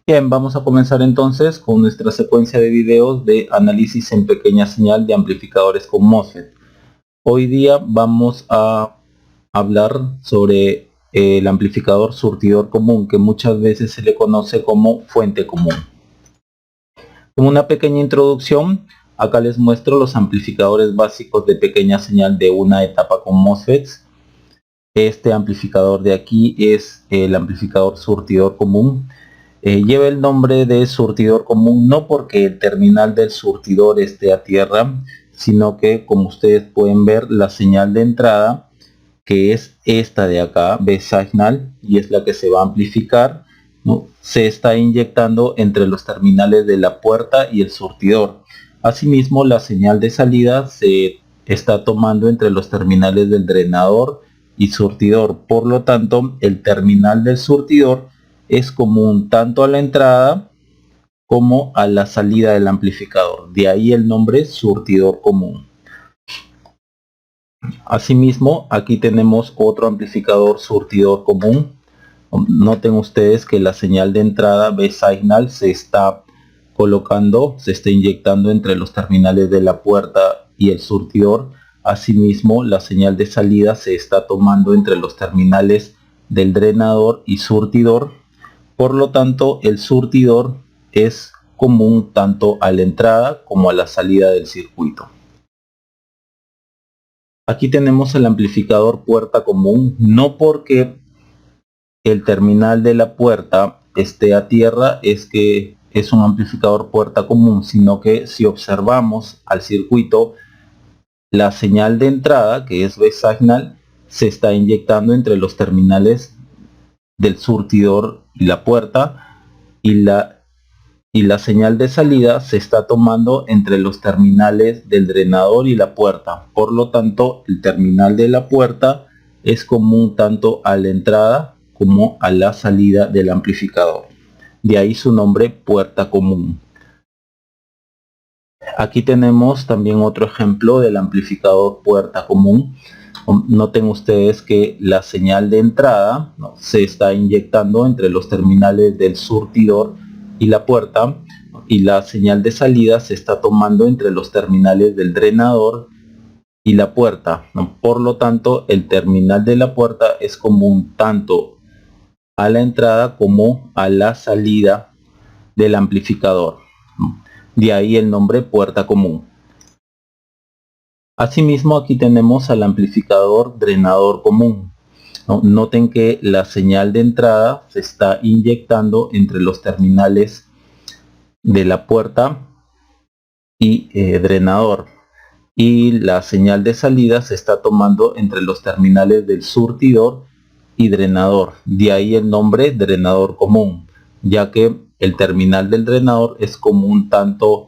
Bien, vamos a comenzar entonces con nuestra secuencia de videos de análisis en pequeña señal de amplificadores con MOSFET. Hoy día vamos a hablar sobre el amplificador surtidor común, que muchas veces se le conoce como fuente común. Como una pequeña introducción, acá les muestro los amplificadores básicos de pequeña señal de una etapa con MOSFETs. Este amplificador de aquí es el amplificador surtidor común. Lleva el nombre de surtidor común no porque el terminal del surtidor esté a tierra, sino que, como ustedes pueden ver, la señal de entrada, que es esta de acá, B-Signal, y es la que se va a amplificar, ¿no?, se está inyectando entre los terminales de la puerta y el surtidor. Asimismo, la señal de salida se está tomando entre los terminales del drenador y surtidor. Por lo tanto, el terminal del surtidor es común tanto a la entrada como a la salida del amplificador. De ahí el nombre surtidor común. Asimismo, aquí tenemos otro amplificador surtidor común. Noten ustedes que la señal de entrada B-Signal se está colocando, se está inyectando entre los terminales de la puerta y el surtidor. Asimismo, la señal de salida se está tomando entre los terminales del drenador y surtidor. Por lo tanto, el surtidor es común tanto a la entrada como a la salida del circuito. Aquí tenemos el amplificador puerta común, no porque el terminal de la puerta esté a tierra es que es un amplificador puerta común, sino que si observamos al circuito, la señal de entrada, que es B-Signal, se está inyectando entre los terminales del surtidor y la puerta, y la señal de salida se está tomando entre los terminales del drenador y la puerta. Por lo tanto, el terminal de la puerta es común tanto a la entrada como a la salida del amplificador. De ahí su nombre, puerta común. Aquí tenemos también otro ejemplo del amplificador puerta común. Noten ustedes que la señal de entrada, ¿no?, se está inyectando entre los terminales del surtidor y la puerta, y la señal de salida se está tomando entre los terminales del drenador y la puerta, ¿no? Por lo tanto, el terminal de la puerta es común tanto a la entrada como a la salida del amplificador. De ahí el nombre puerta común. Asimismo, aquí tenemos al amplificador drenador común. Noten que la señal de entrada se está inyectando entre los terminales de la puerta y drenador, y la señal de salida se está tomando entre los terminales del surtidor y drenador. De ahí el nombre drenador común, ya que el terminal del drenador es común tanto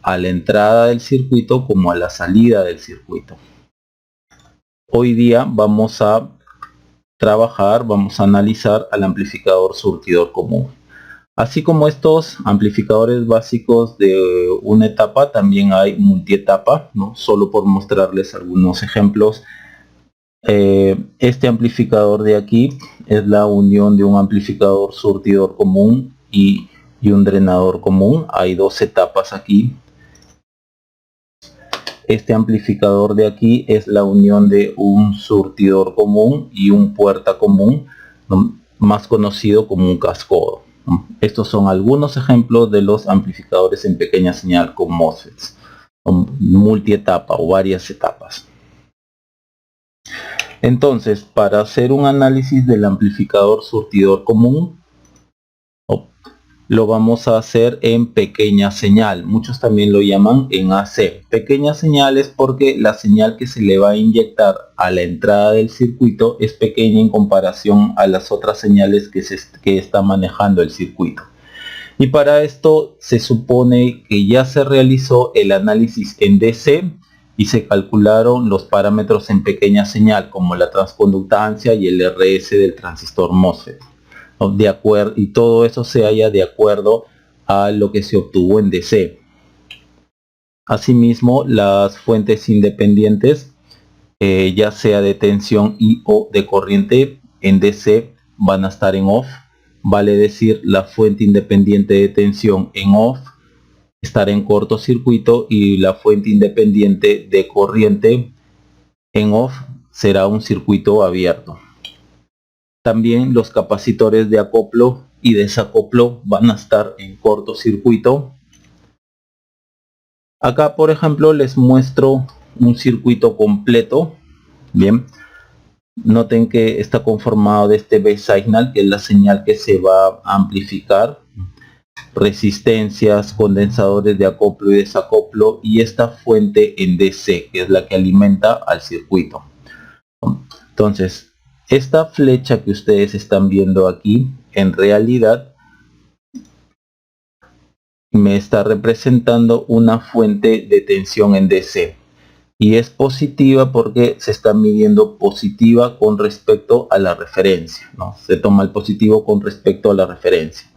a la entrada del circuito como a la salida del circuito. Hoy día vamos a analizar al amplificador surtidor común. Así como estos amplificadores básicos de una etapa, también hay multietapa, ¿no? Solo por mostrarles algunos ejemplos. Este amplificador de aquí es la unión de un amplificador surtidor común y un drenador común. Hay dos etapas aquí. Este amplificador de aquí es la unión de un surtidor común y un puerta común, ¿no?, más conocido como un cascodo. Estos son algunos ejemplos de los amplificadores en pequeña señal con MOSFETs, multietapa o varias etapas. Entonces, para hacer un análisis del amplificador surtidor común, lo vamos a hacer en pequeña señal. Muchos también lo llaman en AC. Pequeña señal es porque la señal que se le va a inyectar a la entrada del circuito es pequeña en comparación a las otras señales que está manejando el circuito. Y para esto se supone que ya se realizó el análisis en DC y se calcularon los parámetros en pequeña señal, como la transconductancia y el RS del transistor MOSFET. De acuerdo, y todo eso se halla de acuerdo a lo que se obtuvo en DC. Asimismo, las fuentes independientes, ya sea de tensión y o de corriente, en DC van a estar en off, vale decir la fuente independiente de tensión en off estará en cortocircuito y la fuente independiente de corriente en off será un circuito abierto. También los capacitores de acoplo y desacoplo van a estar en cortocircuito. Acá, por ejemplo, les muestro un circuito completo. Bien, noten que está conformado de este base signal, que es la señal que se va a amplificar, resistencias, condensadores de acoplo y desacoplo, y esta fuente en DC, que es la que alimenta al circuito. Entonces, esta flecha que ustedes están viendo aquí, en realidad me está representando una fuente de tensión en DC. Y es positiva porque se está midiendo positiva con respecto a la referencia, ¿no? Se toma el positivo con respecto a la referencia.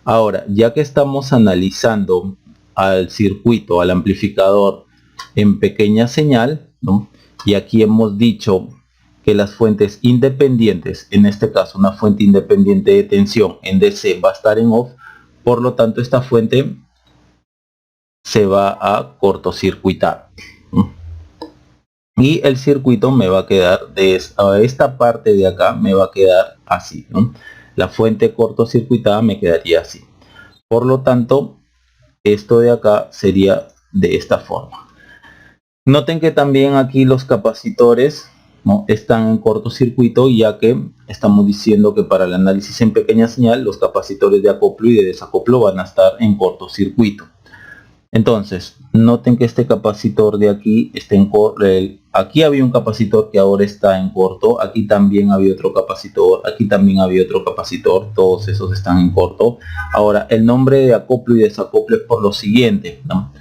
Ahora, ya que estamos analizando al circuito, al amplificador en pequeña señal, ¿no? Y aquí hemos dicho que las fuentes independientes, en este caso una fuente independiente de tensión en DC va a estar en off, por lo tanto esta fuente se va a cortocircuitar. Y el circuito me va a quedar de esta parte de acá, me va a quedar así, ¿no? La fuente cortocircuitada me quedaría así. Por lo tanto, esto de acá sería de esta forma. Noten que también aquí los capacitores, ¿no?, están en cortocircuito, ya que estamos diciendo que para el análisis en pequeña señal los capacitores de acoplo y de desacoplo van a estar en cortocircuito. Entonces, noten que este capacitor de aquí está en corto. Aquí había un capacitor que ahora está en corto. Aquí también había otro capacitor. Aquí también había otro capacitor. Todos esos están en corto. Ahora, el nombre de acoplo y desacoplo es por lo siguiente, ¿no?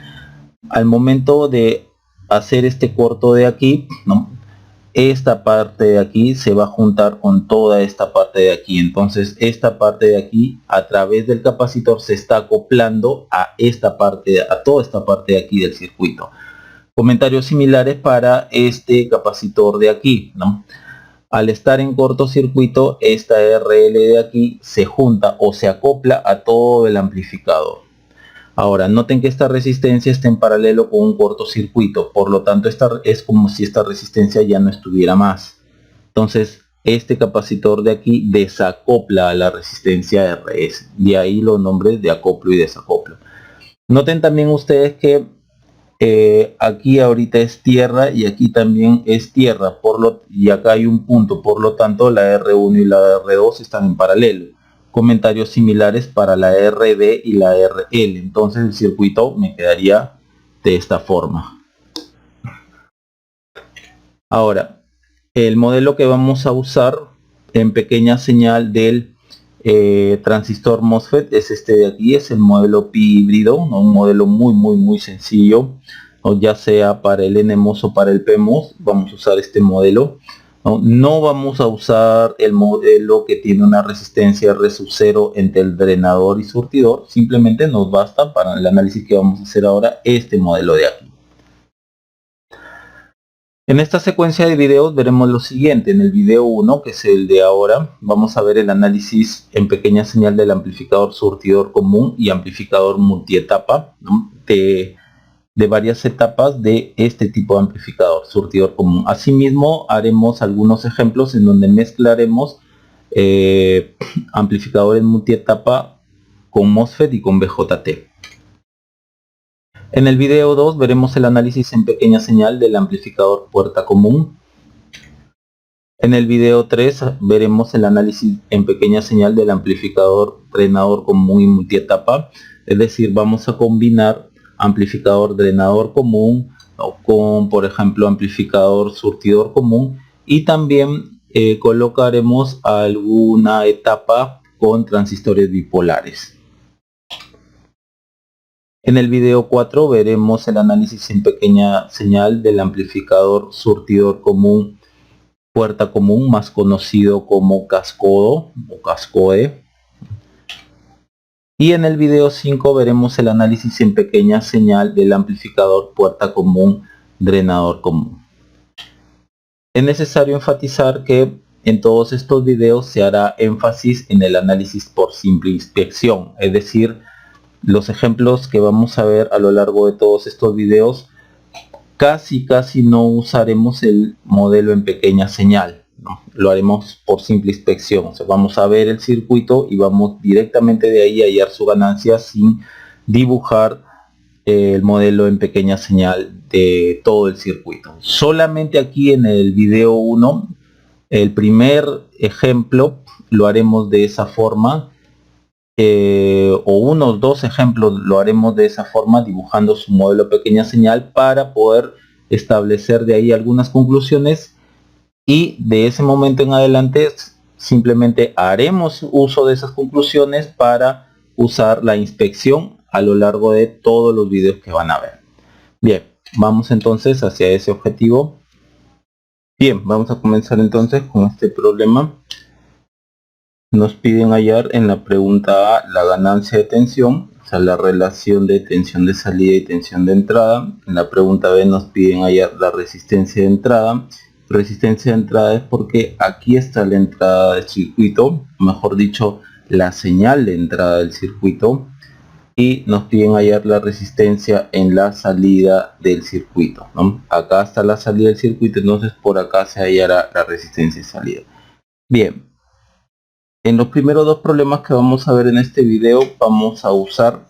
Al momento de hacer este corto de aquí, ¿no?, esta parte de aquí se va a juntar con toda esta parte de aquí. Entonces esta parte de aquí, a través del capacitor, se está acoplando a esta parte, a toda esta parte de aquí del circuito. Comentarios similares para este capacitor de aquí, ¿no? Al estar en cortocircuito, esta RL de aquí se junta o se acopla a todo el amplificador. Ahora, noten que esta resistencia está en paralelo con un cortocircuito, por lo tanto esta es como si esta resistencia ya no estuviera más. Entonces, este capacitor de aquí desacopla a la resistencia RS, de ahí los nombres de acoplo y desacoplo. Noten también ustedes que aquí ahorita es tierra y aquí también es tierra, y acá hay un punto, por lo tanto la R1 y la R2 están en paralelo. Comentarios similares para la RD y la RL. Entonces el circuito me quedaría de esta forma. Ahora, el modelo que vamos a usar en pequeña señal del transistor MOSFET es este de aquí, es el modelo pi híbrido, ¿no? Un modelo muy sencillo, ¿no? Ya sea para el NMOS o para el PMOS, vamos a usar este modelo. No vamos a usar el modelo que tiene una resistencia R sub 0 entre el drenador y surtidor. Simplemente nos basta para el análisis que vamos a hacer ahora este modelo de aquí. En esta secuencia de videos veremos lo siguiente. En el video 1, que es el de ahora, vamos a ver el análisis en pequeña señal del amplificador surtidor común y amplificador multietapa, ¿no?, de varias etapas de este tipo de amplificador surtidor común. Asimismo, haremos algunos ejemplos en donde mezclaremos amplificadores multietapa con MOSFET y con BJT. En el video 2 veremos el análisis en pequeña señal del amplificador puerta común. En el video 3 veremos el análisis en pequeña señal del amplificador drenador común y multietapa. Es decir, vamos a combinar amplificador drenador común con, por ejemplo, amplificador surtidor común, y también colocaremos alguna etapa con transistores bipolares. En el video 4 veremos el análisis en pequeña señal del amplificador surtidor común puerta común, más conocido como cascodo o cascode. Y en el video 5 veremos el análisis en pequeña señal del amplificador puerta común drenador común. Es necesario enfatizar que en todos estos videos se hará énfasis en el análisis por simple inspección, es decir, los ejemplos que vamos a ver a lo largo de todos estos videos casi no usaremos el modelo en pequeña señal, ¿no? Lo haremos por simple inspección, o sea, vamos a ver el circuito y vamos directamente de ahí a hallar su ganancia sin dibujar el modelo en pequeña señal de todo el circuito. Solamente aquí en el video 1, el primer ejemplo lo haremos de esa forma, o unos 2 ejemplos lo haremos de esa forma, dibujando su modelo pequeña señal para poder establecer de ahí algunas conclusiones, y de ese momento en adelante simplemente haremos uso de esas conclusiones para usar la inspección a lo largo de todos los videos que van a ver. Bien, vamos entonces hacia ese objetivo. Bien, vamos a comenzar entonces con este problema. Nos piden hallar en la pregunta A la ganancia de tensión, o sea, la relación de tensión de salida y tensión de entrada. En la pregunta B nos piden hallar la resistencia de entrada. Resistencia de entrada es porque aquí está la entrada del circuito, mejor dicho, la señal de entrada del circuito. Y nos piden hallar la resistencia en la salida del circuito, ¿no? Acá está la salida del circuito, entonces por acá se hallará la resistencia de salida. Bien. En los primeros 2 problemas que vamos a ver en este video vamos a usar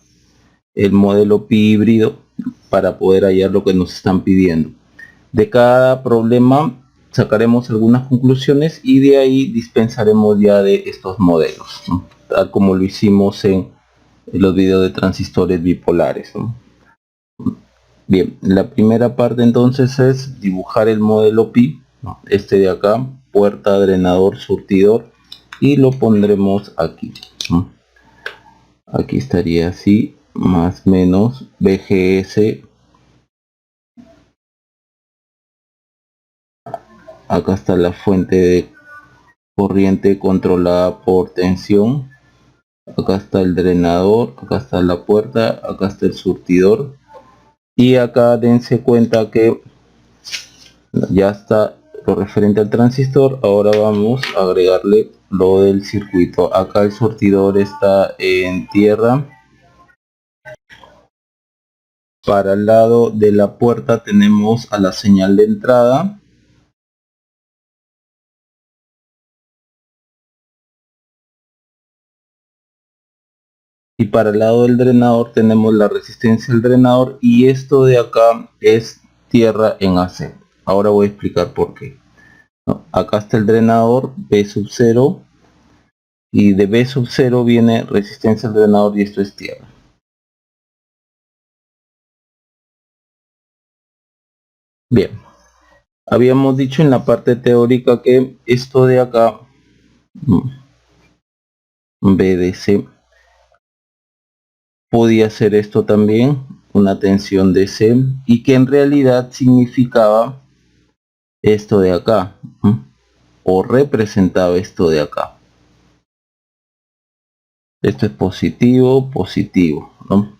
el modelo pi híbrido para poder hallar lo que nos están pidiendo. De cada problema sacaremos algunas conclusiones y de ahí dispensaremos ya de estos modelos, ¿no? Tal como lo hicimos en los videos de transistores bipolares, ¿no? Bien, la primera parte entonces es dibujar el modelo pi, ¿no? Este de acá, puerta, drenador, surtidor, y lo pondremos aquí, ¿no? Aquí estaría así, más menos BGS. Acá está la fuente de corriente controlada por tensión. Acá está el drenador, acá está la puerta, acá está el surtidor. Y acá dense cuenta que ya está lo referente al transistor. Ahora vamos a agregarle lo del circuito. Acá el surtidor está en tierra. Para el lado de la puerta tenemos a la señal de entrada. Y para el lado del drenador tenemos la resistencia del drenador, y esto de acá es tierra en AC. Ahora voy a explicar por qué. Acá está el drenador B sub 0, y de B sub 0 viene resistencia del drenador, y esto es tierra. Bien, habíamos dicho en la parte teórica que esto de acá, BDC, podía ser esto también, una tensión DC, y que en realidad significaba esto de acá, o representaba esto de acá. Esto es positivo, positivo, ¿no?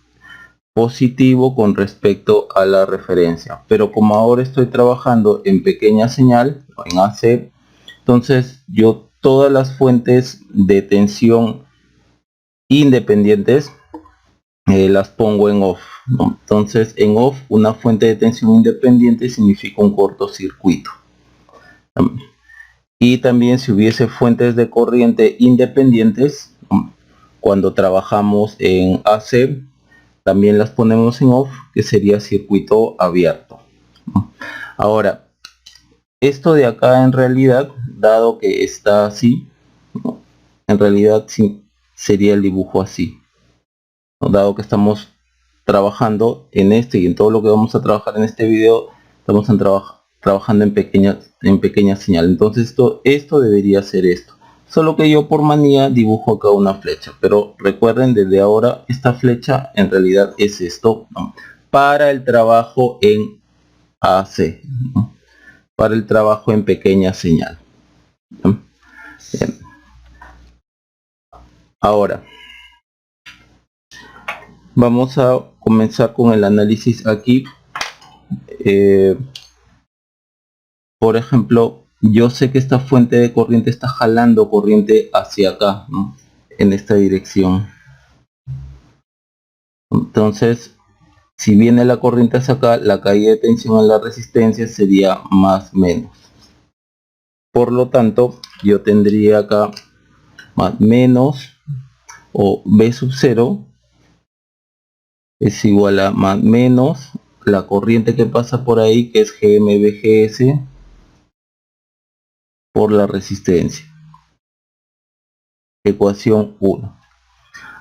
Positivo con respecto a la referencia, pero como ahora estoy trabajando en pequeña señal, en AC, entonces yo todas las fuentes de tensión independientes las pongo en off, ¿no? Entonces en off, una fuente de tensión independiente significa un cortocircuito. Y también si hubiese fuentes de corriente independientes, cuando trabajamos en AC, también las ponemos en off, que sería circuito abierto. Ahora, esto de acá en realidad, dado que está así, en realidad sí, sería el dibujo así, ¿no? Dado que estamos trabajando en este y en todo lo que vamos a trabajar en este video, estamos trabajando en pequeña señal. Entonces esto debería ser esto, solo que yo por manía dibujo acá una flecha, pero recuerden, desde ahora esta flecha en realidad es esto, ¿no? Para el trabajo en AC, ¿no? Para el trabajo en pequeña señal, ¿no? Bien. Ahora vamos a comenzar con el análisis aquí. Por ejemplo, yo sé que esta fuente de corriente está jalando corriente hacia acá, ¿no? En esta dirección. Entonces, si viene la corriente hacia acá, la caída de tensión en la resistencia sería más menos. Por lo tanto, yo tendría acá más menos, o B sub 0 es igual a más menos la corriente que pasa por ahí, que es GMBGS, por la resistencia. Ecuación 1.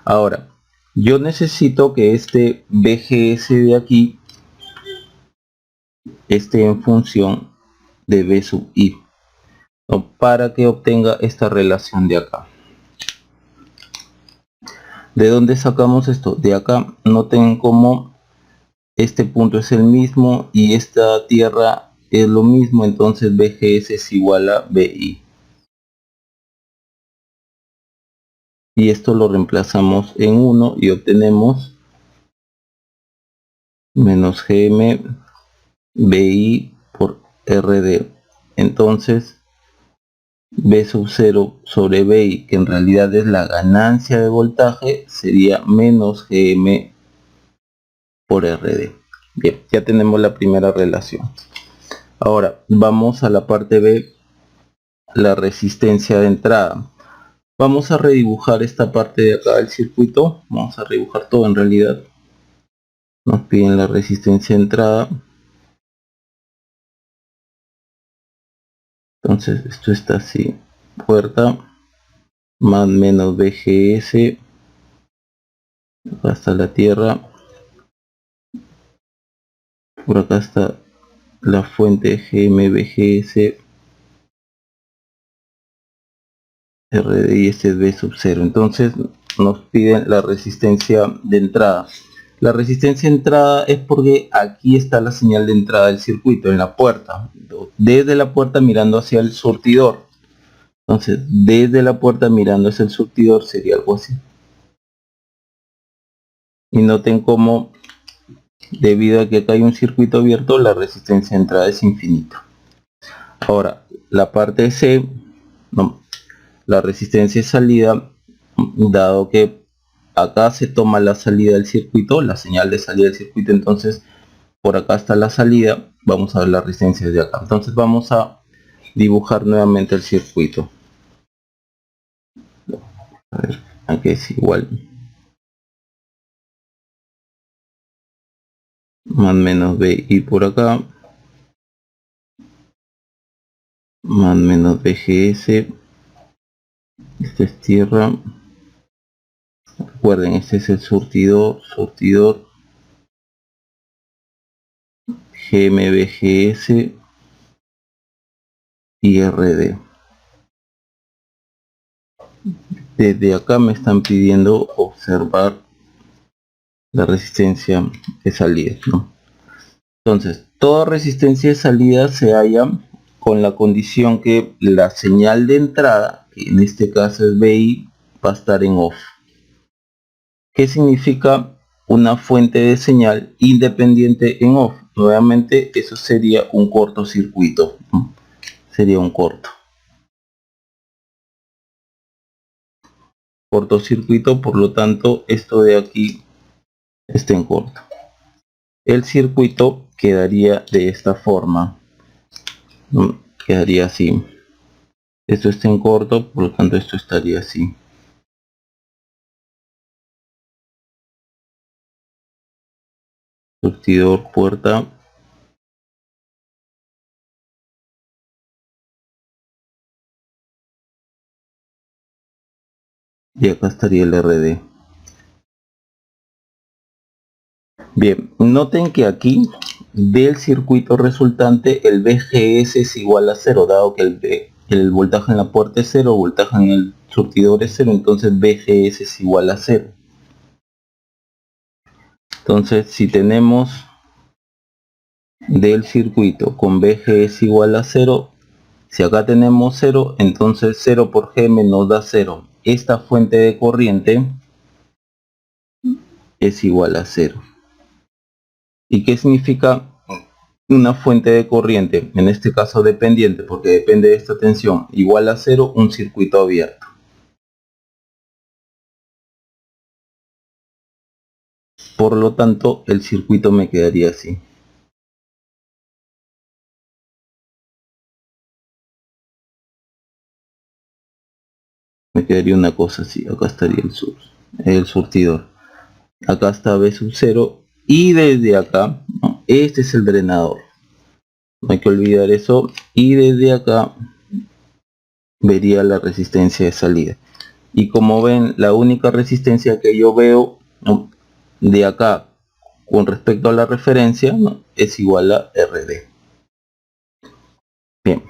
Ahora, yo necesito que este BGS de aquí esté en función de B sub I, ¿no? Para que obtenga esta relación de acá. ¿De dónde sacamos esto? De acá. Noten cómo este punto es el mismo y esta tierra es lo mismo, entonces BGS es igual a BI. Y esto lo reemplazamos en 1 y obtenemos menos GM BI por RD. Entonces B sub 0 sobre BI, que en realidad es la ganancia de voltaje, sería menos GM por RD. Bien, ya tenemos la primera relación. Ahora vamos a la parte B, la resistencia de entrada. Vamos a redibujar esta parte de acá del circuito. Vamos a redibujar todo en realidad. Nos piden la resistencia de entrada. Entonces esto está así. Puerta más menos BGS. Acá está la tierra. Por acá está la fuente GMBGS. RD y este es B sub 0. Entonces nos piden la resistencia de entrada. La resistencia de entrada es porque aquí está la señal de entrada del circuito, en la puerta. Desde la puerta mirando hacia el surtidor. Entonces, desde la puerta mirando hacia el surtidor sería algo así. Y noten cómo, debido a que acá hay un circuito abierto, la resistencia de entrada es infinita. Ahora, la parte C, no, la resistencia de salida, dado que acá se toma la salida del circuito, la señal de salida del circuito, entonces por acá está la salida, vamos a ver la resistencia de acá. Entonces vamos a dibujar nuevamente el circuito. A ver, aquí es igual. Más menos BI por acá. Más menos BGS. Esta es tierra. Recuerden, este es el surtidor. GMBGS y RD. Desde acá me están pidiendo observar la resistencia de salida, ¿no? Entonces, toda resistencia de salida se halla con la condición que la señal de entrada, que en este caso es BI, va a estar en off. ¿Qué significa una fuente de señal independiente en off? Nuevamente, eso sería un cortocircuito, ¿no? Sería un cortocircuito, por lo tanto, esto de aquí está en corto. El circuito quedaría de esta forma, ¿no? Quedaría así. Esto está en corto, por lo tanto esto estaría así. Surtidor, puerta. Y acá estaría el RD. Bien, noten que aquí del circuito resultante el BGS es igual a 0, dado que el voltaje en la puerta es 0, voltaje en el surtidor es 0, entonces BGS es igual a 0. Entonces, si tenemos del circuito con BGS igual a 0, si acá tenemos 0, entonces 0 por Gm nos da 0. Esta fuente de corriente es igual a 0. ¿Y qué significa una fuente de corriente, en este caso dependiente porque depende de esta tensión, igual a 0, un circuito abierto. Por lo tanto, el circuito me quedaría así. Me quedaría una cosa así. Acá estaría el surtidor. Acá está B sub 0 y desde acá, ¿no? Este es el drenador. No hay que olvidar eso. Y desde acá vería la resistencia de salida. Y como ven, la única resistencia que yo veo, ¿no?, de acá con respecto a la referencia, ¿no?, es igual a RD. Bien.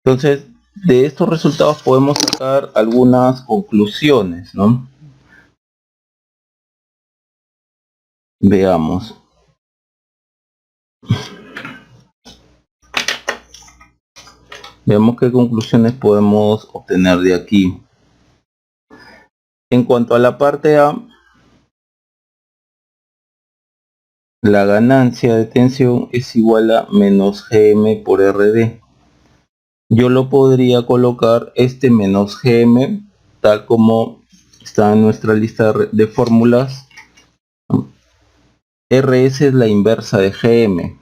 Entonces, de estos resultados podemos sacar algunas conclusiones, ¿no? Veamos. Veamos qué conclusiones podemos obtener de aquí. En cuanto a la parte A, la ganancia de tensión es igual a menos Gm por Rd. Yo lo podría colocar este menos Gm tal como está en nuestra lista de fórmulas. Rs es la inversa de Gm,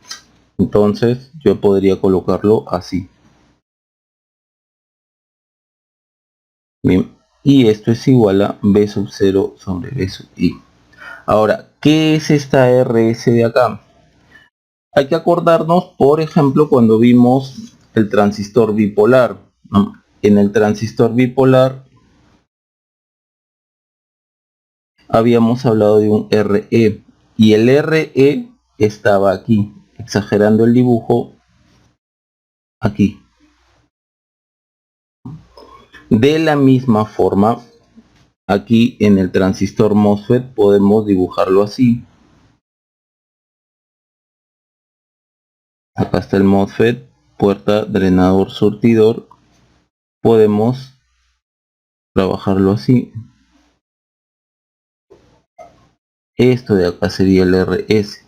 entonces yo podría colocarlo así. Bien, y esto es igual a B sub 0 sobre B sub I. Ahora, ¿qué es esta Rs de acá? Hay que acordarnos, por ejemplo, cuando vimos el transistor bipolar, ¿no? En el transistor bipolar habíamos hablado de un RE y el RE estaba aquí, exagerando el dibujo, aquí. De la misma forma, aquí en el transistor MOSFET podemos dibujarlo así. Acá está el MOSFET, puerta, drenador, surtidor. Podemos trabajarlo así. Esto de acá sería el RS.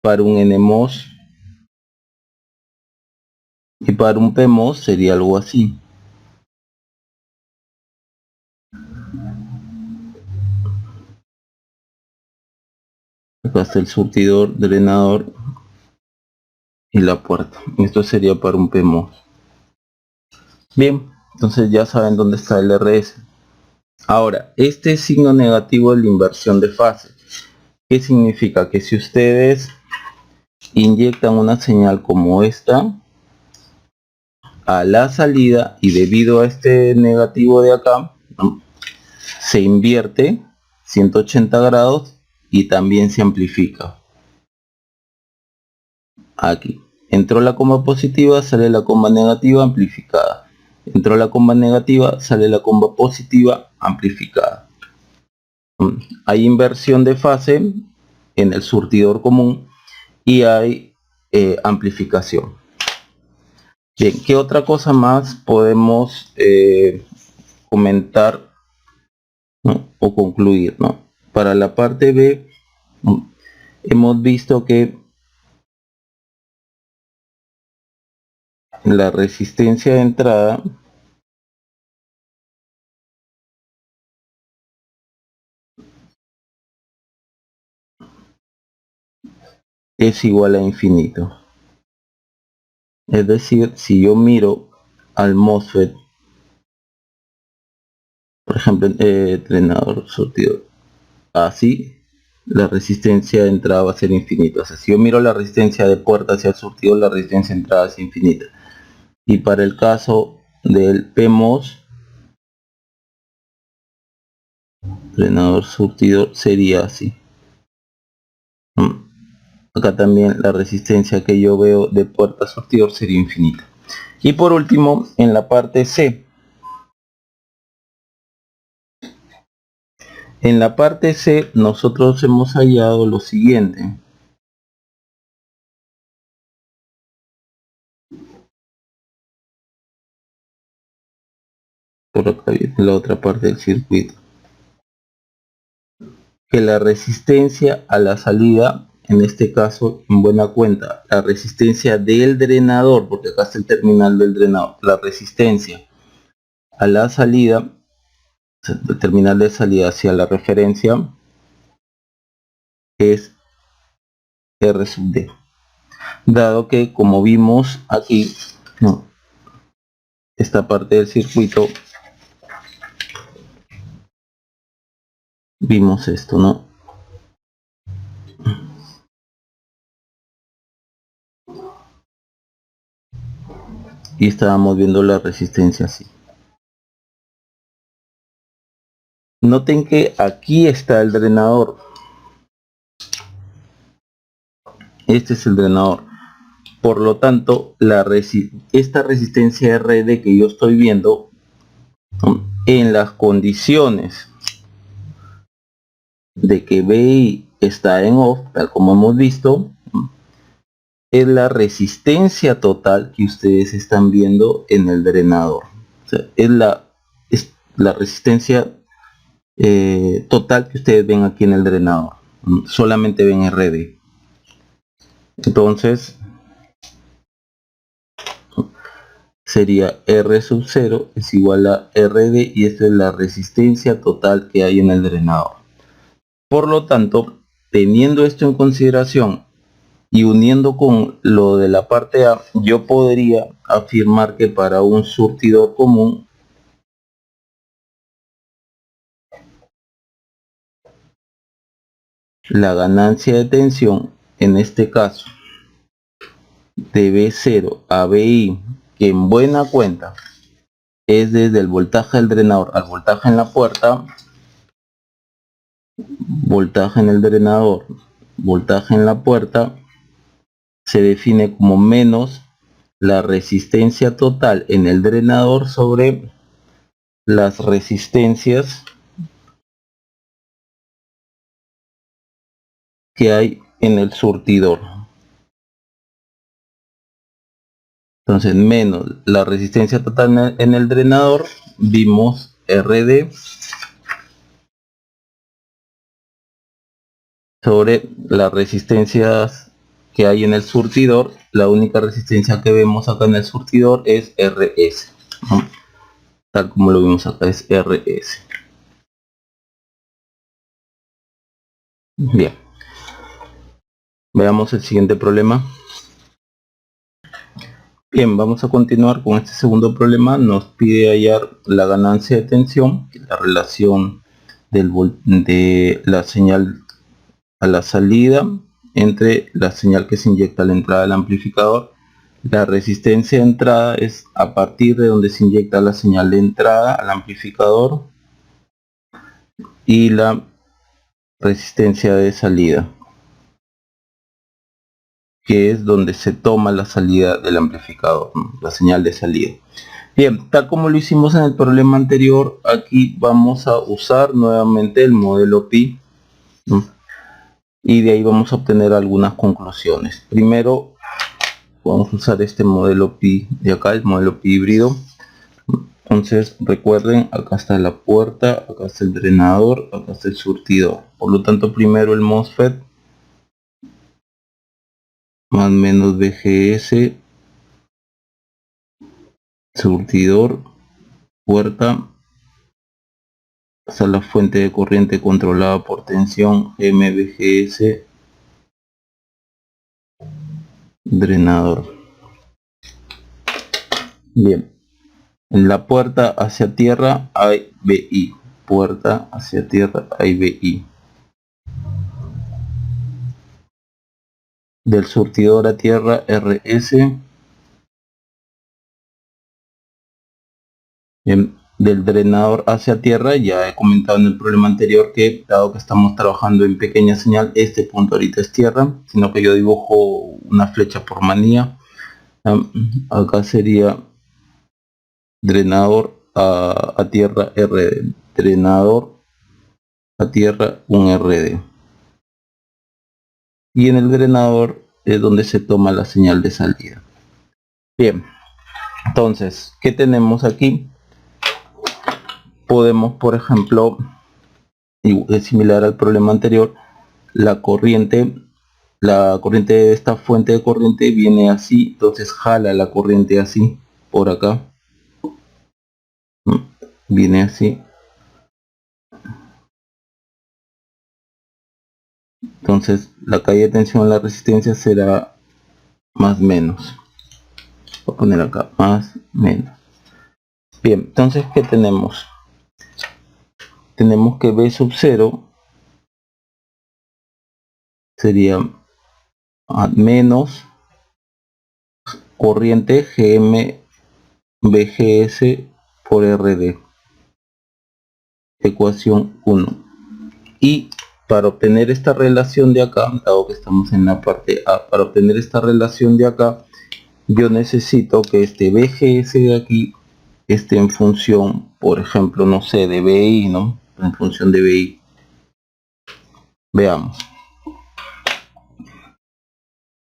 Para un NMOS y para un PMOS sería algo así. Acá está el surtidor, drenador y la puerta. Esto sería para un PMOS. Bien, entonces ya saben dónde está el RS. Ahora, este signo negativo es la inversión de fase. ¿Qué significa? Que si ustedes inyectan una señal como esta a la salida y debido a este negativo de acá, ¿no?, se invierte 180 grados y también se amplifica. Aquí entró la comba positiva, sale la comba negativa amplificada. Entró la comba negativa, sale la comba positiva amplificada. Hay inversión de fase en el surtidor común y hay amplificación. Bien, ¿qué otra cosa más podemos comentar, ¿no?, o concluir, ¿no? Para la parte B, hemos visto que la resistencia de entrada es igual a infinito. Es decir, si yo miro al MOSFET, por ejemplo, entrenador surtidor, así, la resistencia de entrada va a ser infinita. O sea, si yo miro la resistencia de puerta hacia el surtidor, la resistencia de entrada es infinita. Y para el caso del PMOS, entrenador surtidor, sería así. Acá también la resistencia que yo veo de puerta a surtidor sería infinita. Y por último, en la parte C. En la parte C nosotros hemos hallado lo siguiente. Por acá viene la otra parte del circuito. que la resistencia a la salida, en este caso, en buena cuenta, la resistencia del drenador, porque acá está el terminal del drenador, la resistencia a la salida, el terminal de salida hacia la referencia, es R sub D. Dado que, como vimos aquí, esta parte del circuito, vimos esto, ¿no? Y estábamos viendo la resistencia así. Noten que aquí está el drenador. Este es el drenador. Por lo tanto, esta resistencia RD que yo estoy viendo, en las condiciones de que BI está en off, tal como hemos visto, es la resistencia total que ustedes están viendo en el drenador. O sea, es la resistencia total que ustedes ven aquí en el drenador. Solamente ven RD. Entonces sería R sub 0 es igual a RD, y esta es la resistencia total que hay en el drenador. Por lo tanto, teniendo esto en consideración y uniendo con lo de la parte A, yo podría afirmar que para un surtidor común, la ganancia de tensión, en este caso de B0 a BI, que en buena cuenta es desde el voltaje del drenador al voltaje en la puerta, voltaje en el drenador, voltaje en la puerta, se define como menos la resistencia total en el drenador sobre las resistencias que hay en el surtidor. Entonces, menos la resistencia total en el drenador, vimos RD sobre las resistencias que hay en el surtidor. La única resistencia que vemos acá en el surtidor es RS, ¿no? Tal como lo vimos acá, es RS. Bien, veamos el siguiente problema. Bien, vamos a continuar con este segundo problema. Nos pide hallar la ganancia de tensión, la relación de la señal a la salida entre la señal que se inyecta a la entrada del amplificador. La resistencia de entrada es a partir de donde se inyecta la señal de entrada al amplificador, y la resistencia de salida, que es donde se toma la salida del amplificador, ¿no? La señal de salida. Bien, tal como lo hicimos en el problema anterior, aquí vamos a usar nuevamente el modelo Pi, ¿no? Y de ahí vamos a obtener algunas conclusiones. Primero vamos a usar este modelo Pi de acá, el modelo Pi híbrido. Entonces recuerden, acá está la puerta, acá está el drenador, acá está el surtidor. Por lo tanto, primero el MOSFET más menos VGS, surtidor, puerta, hasta la fuente de corriente controlada por tensión, MVGS, drenador. Bien, en la puerta hacia tierra hay BI, puerta hacia tierra hay BI. Del surtidor a tierra RS. Bien, del drenador hacia tierra, ya he comentado en el problema anterior que, dado que estamos trabajando en pequeña señal, este punto ahorita es tierra, sino que yo dibujo una flecha por manía. Acá sería drenador a tierra RD, drenador a tierra un RD, y en el drenador es donde se toma la señal de salida. Bien, entonces, ¿qué tenemos aquí? Podemos, por ejemplo, y es similar al problema anterior. La corriente de esta fuente de corriente viene así, entonces jala la corriente así por acá, viene así, entonces la caída de tensión en la resistencia será más menos. Voy a poner acá más menos. Bien, entonces ¿qué tenemos? Tenemos que B sub 0 sería menos corriente GM BGS por RD, ecuación 1. Y para obtener esta relación de acá, dado que estamos en la parte A, para obtener esta relación de acá, yo necesito que este BGS de aquí esté en función, por ejemplo, no sé, de BI, ¿no? En función de BI. Veamos.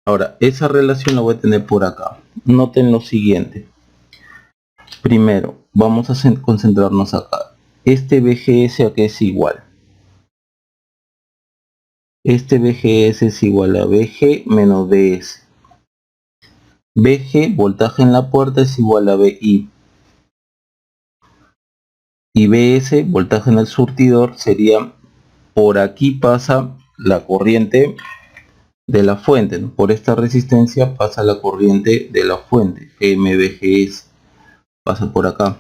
Ahora, esa relación la voy a tener por acá. Noten lo siguiente. Primero, vamos a concentrarnos acá. Este BGS aquí es igual. Este BGS es igual a BG menos BS. BG, voltaje en la puerta, es igual a BI. Y BS, voltaje en el surtidor, sería por aquí pasa la corriente de la fuente, ¿no? Por esta resistencia pasa la corriente de la fuente, GMBGS, pasa por acá.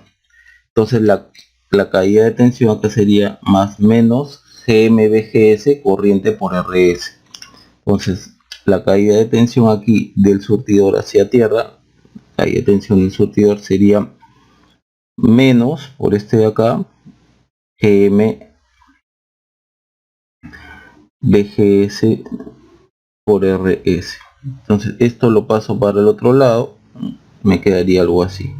Entonces la caída de tensión acá sería más menos GMBGS corriente por RS. Entonces la caída de tensión aquí del surtidor hacia tierra, caída de tensión del surtidor sería menos por este de acá, GM BGS por RS. Entonces esto lo paso para el otro lado, me quedaría algo así.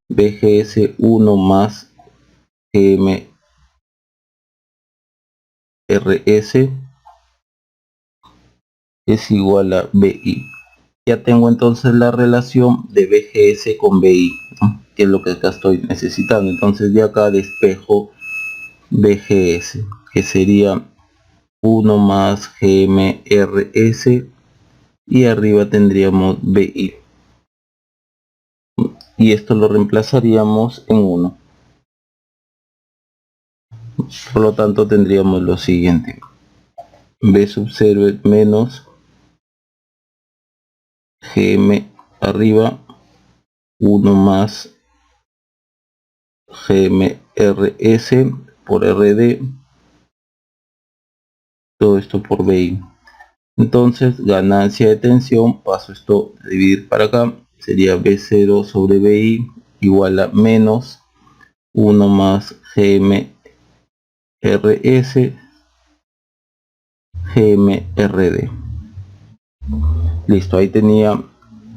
BGS 1 más GM RS es igual a BI. Ya tengo entonces la relación de BGS con BI, ¿no? Que es lo que acá estoy necesitando. Entonces de acá despejo BGS, que sería 1 más GMRS, y arriba tendríamos BI. Y esto lo reemplazaríamos en 1. Por lo tanto tendríamos lo siguiente. B sub 0 es menos GM arriba 1 más GMRS por RD, todo esto por BI. Entonces ganancia de tensión, paso esto a dividir para acá, sería B0 sobre BI igual a menos 1 más GMRS GMRD. Listo, ahí tenía,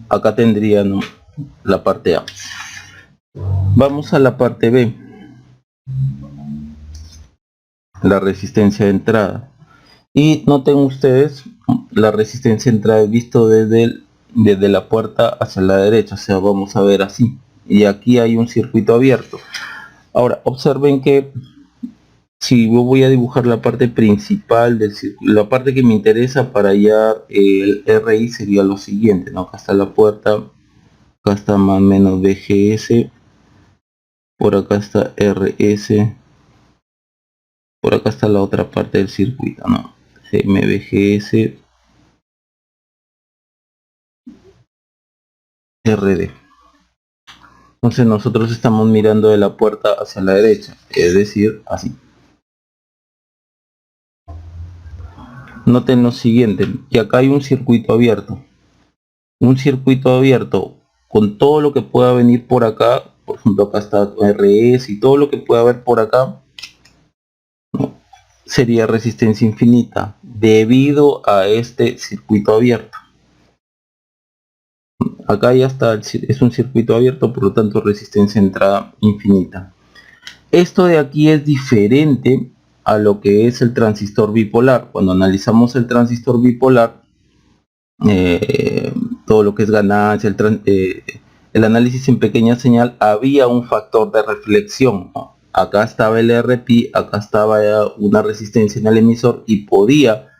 acá tendría, ¿no?, la parte A. Vamos a la parte B, la resistencia de entrada. Y noten ustedes, la resistencia de entrada visto desde la puerta hacia la derecha, o sea, vamos a ver así. Y aquí hay un circuito abierto. Ahora, observen que si yo voy a dibujar la parte principal del circuito, la parte que me interesa para hallar el RI sería lo siguiente, ¿no? Acá está la puerta, acá está más o menos BGS, por acá está RS, por acá está la otra parte del circuito, ¿no? GMBGS, RD. Entonces nosotros estamos mirando de la puerta hacia la derecha, es decir, así. Noten lo siguiente, que acá hay un circuito abierto. Un circuito abierto con todo lo que pueda venir por acá, por ejemplo acá está RS y todo lo que pueda haber por acá, ¿no?, sería resistencia infinita debido a este circuito abierto. Acá ya está, es un circuito abierto, por lo tanto resistencia entrada infinita. Esto de aquí es diferente a lo que es el transistor bipolar. Cuando analizamos el transistor bipolar, todo lo que es ganancia, el análisis en pequeña señal, había un factor de reflexión, ¿no? acá estaba el RP, acá estaba una resistencia en el emisor y podía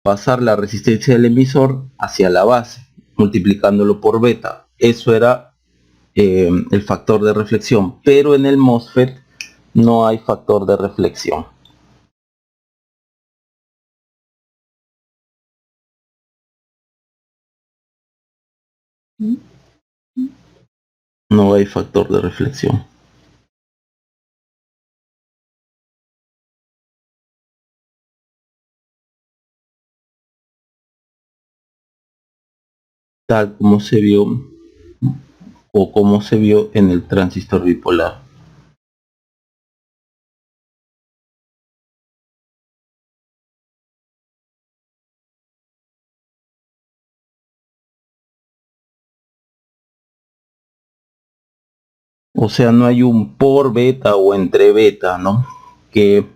pasar la resistencia del emisor hacia la base, multiplicándolo por beta. Eso era el factor de reflexión, pero en el MOSFET no hay factor de reflexión. No hay factor de reflexión. Tal como se vio o como se vio en el transistor bipolar. O sea, no hay un por beta o entre beta, ¿no? Que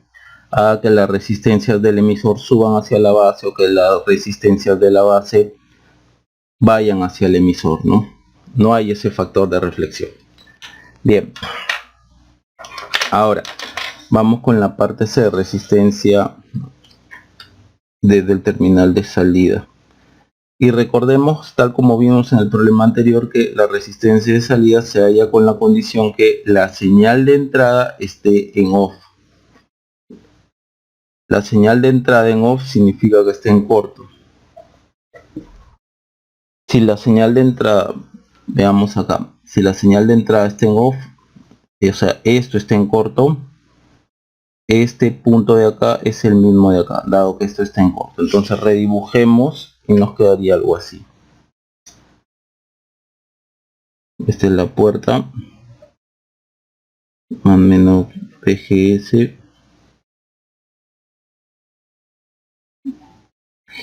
haga que las resistencias del emisor suban hacia la base o que las resistencias de la base vayan hacia el emisor, ¿no? No hay ese factor de reflexión. Bien. Ahora, vamos con la parte C, resistencia desde el terminal de salida. Y recordemos, tal como vimos en el problema anterior, que la resistencia de salida se halla con la condición que la señal de entrada esté en off. La señal de entrada en off significa que esté en corto. Si la señal de entrada, veamos acá, si la señal de entrada está en off, o sea, esto está en corto, este punto de acá es el mismo de acá, dado que esto está en corto. Entonces redibujemos y nos quedaría algo así. Esta es la puerta, más o menos PGS,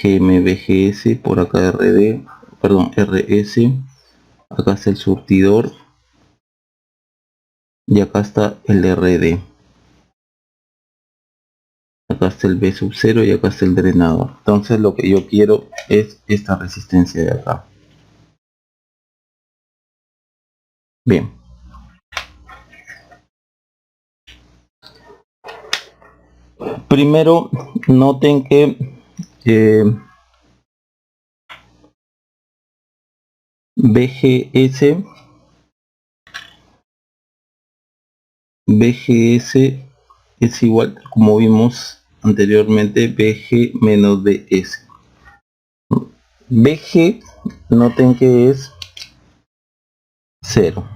GMBGS, por acá RD, perdón, RS, acá está el surtidor y acá está el RD. Acá está el B sub 0 y acá está el drenador. Entonces lo que yo quiero es esta resistencia de acá. Bien. Primero noten que BGS es igual, como vimos anteriormente, BG menos BS. BG, noten que es 0.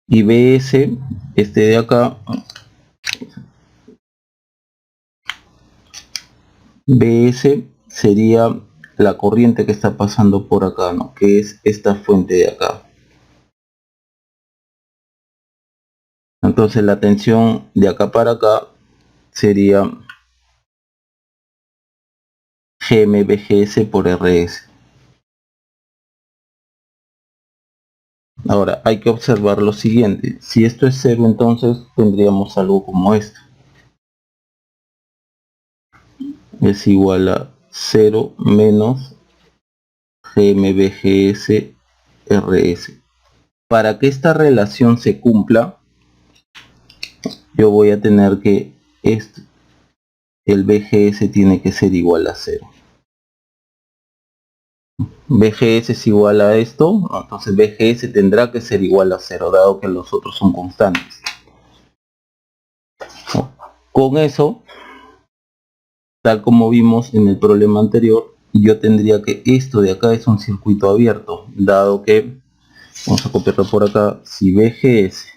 Y BS, este de acá, BS sería la corriente que está pasando por acá, ¿no? Que es esta fuente de acá. Entonces la tensión de acá para acá sería GMBGS por RS. Ahora hay que observar lo siguiente. Si esto es 0, entonces tendríamos algo como esto. Es igual a 0 menos GMBGS RS. Para que esta relación se cumpla, yo voy a tener que el BGS tiene que ser igual a 0. BGS es igual a esto, entonces BGS tendrá que ser igual a 0, dado que los otros son constantes. Con eso, tal como vimos en el problema anterior, yo tendría que esto de acá es un circuito abierto, dado que, vamos a copiarlo por acá, si BGS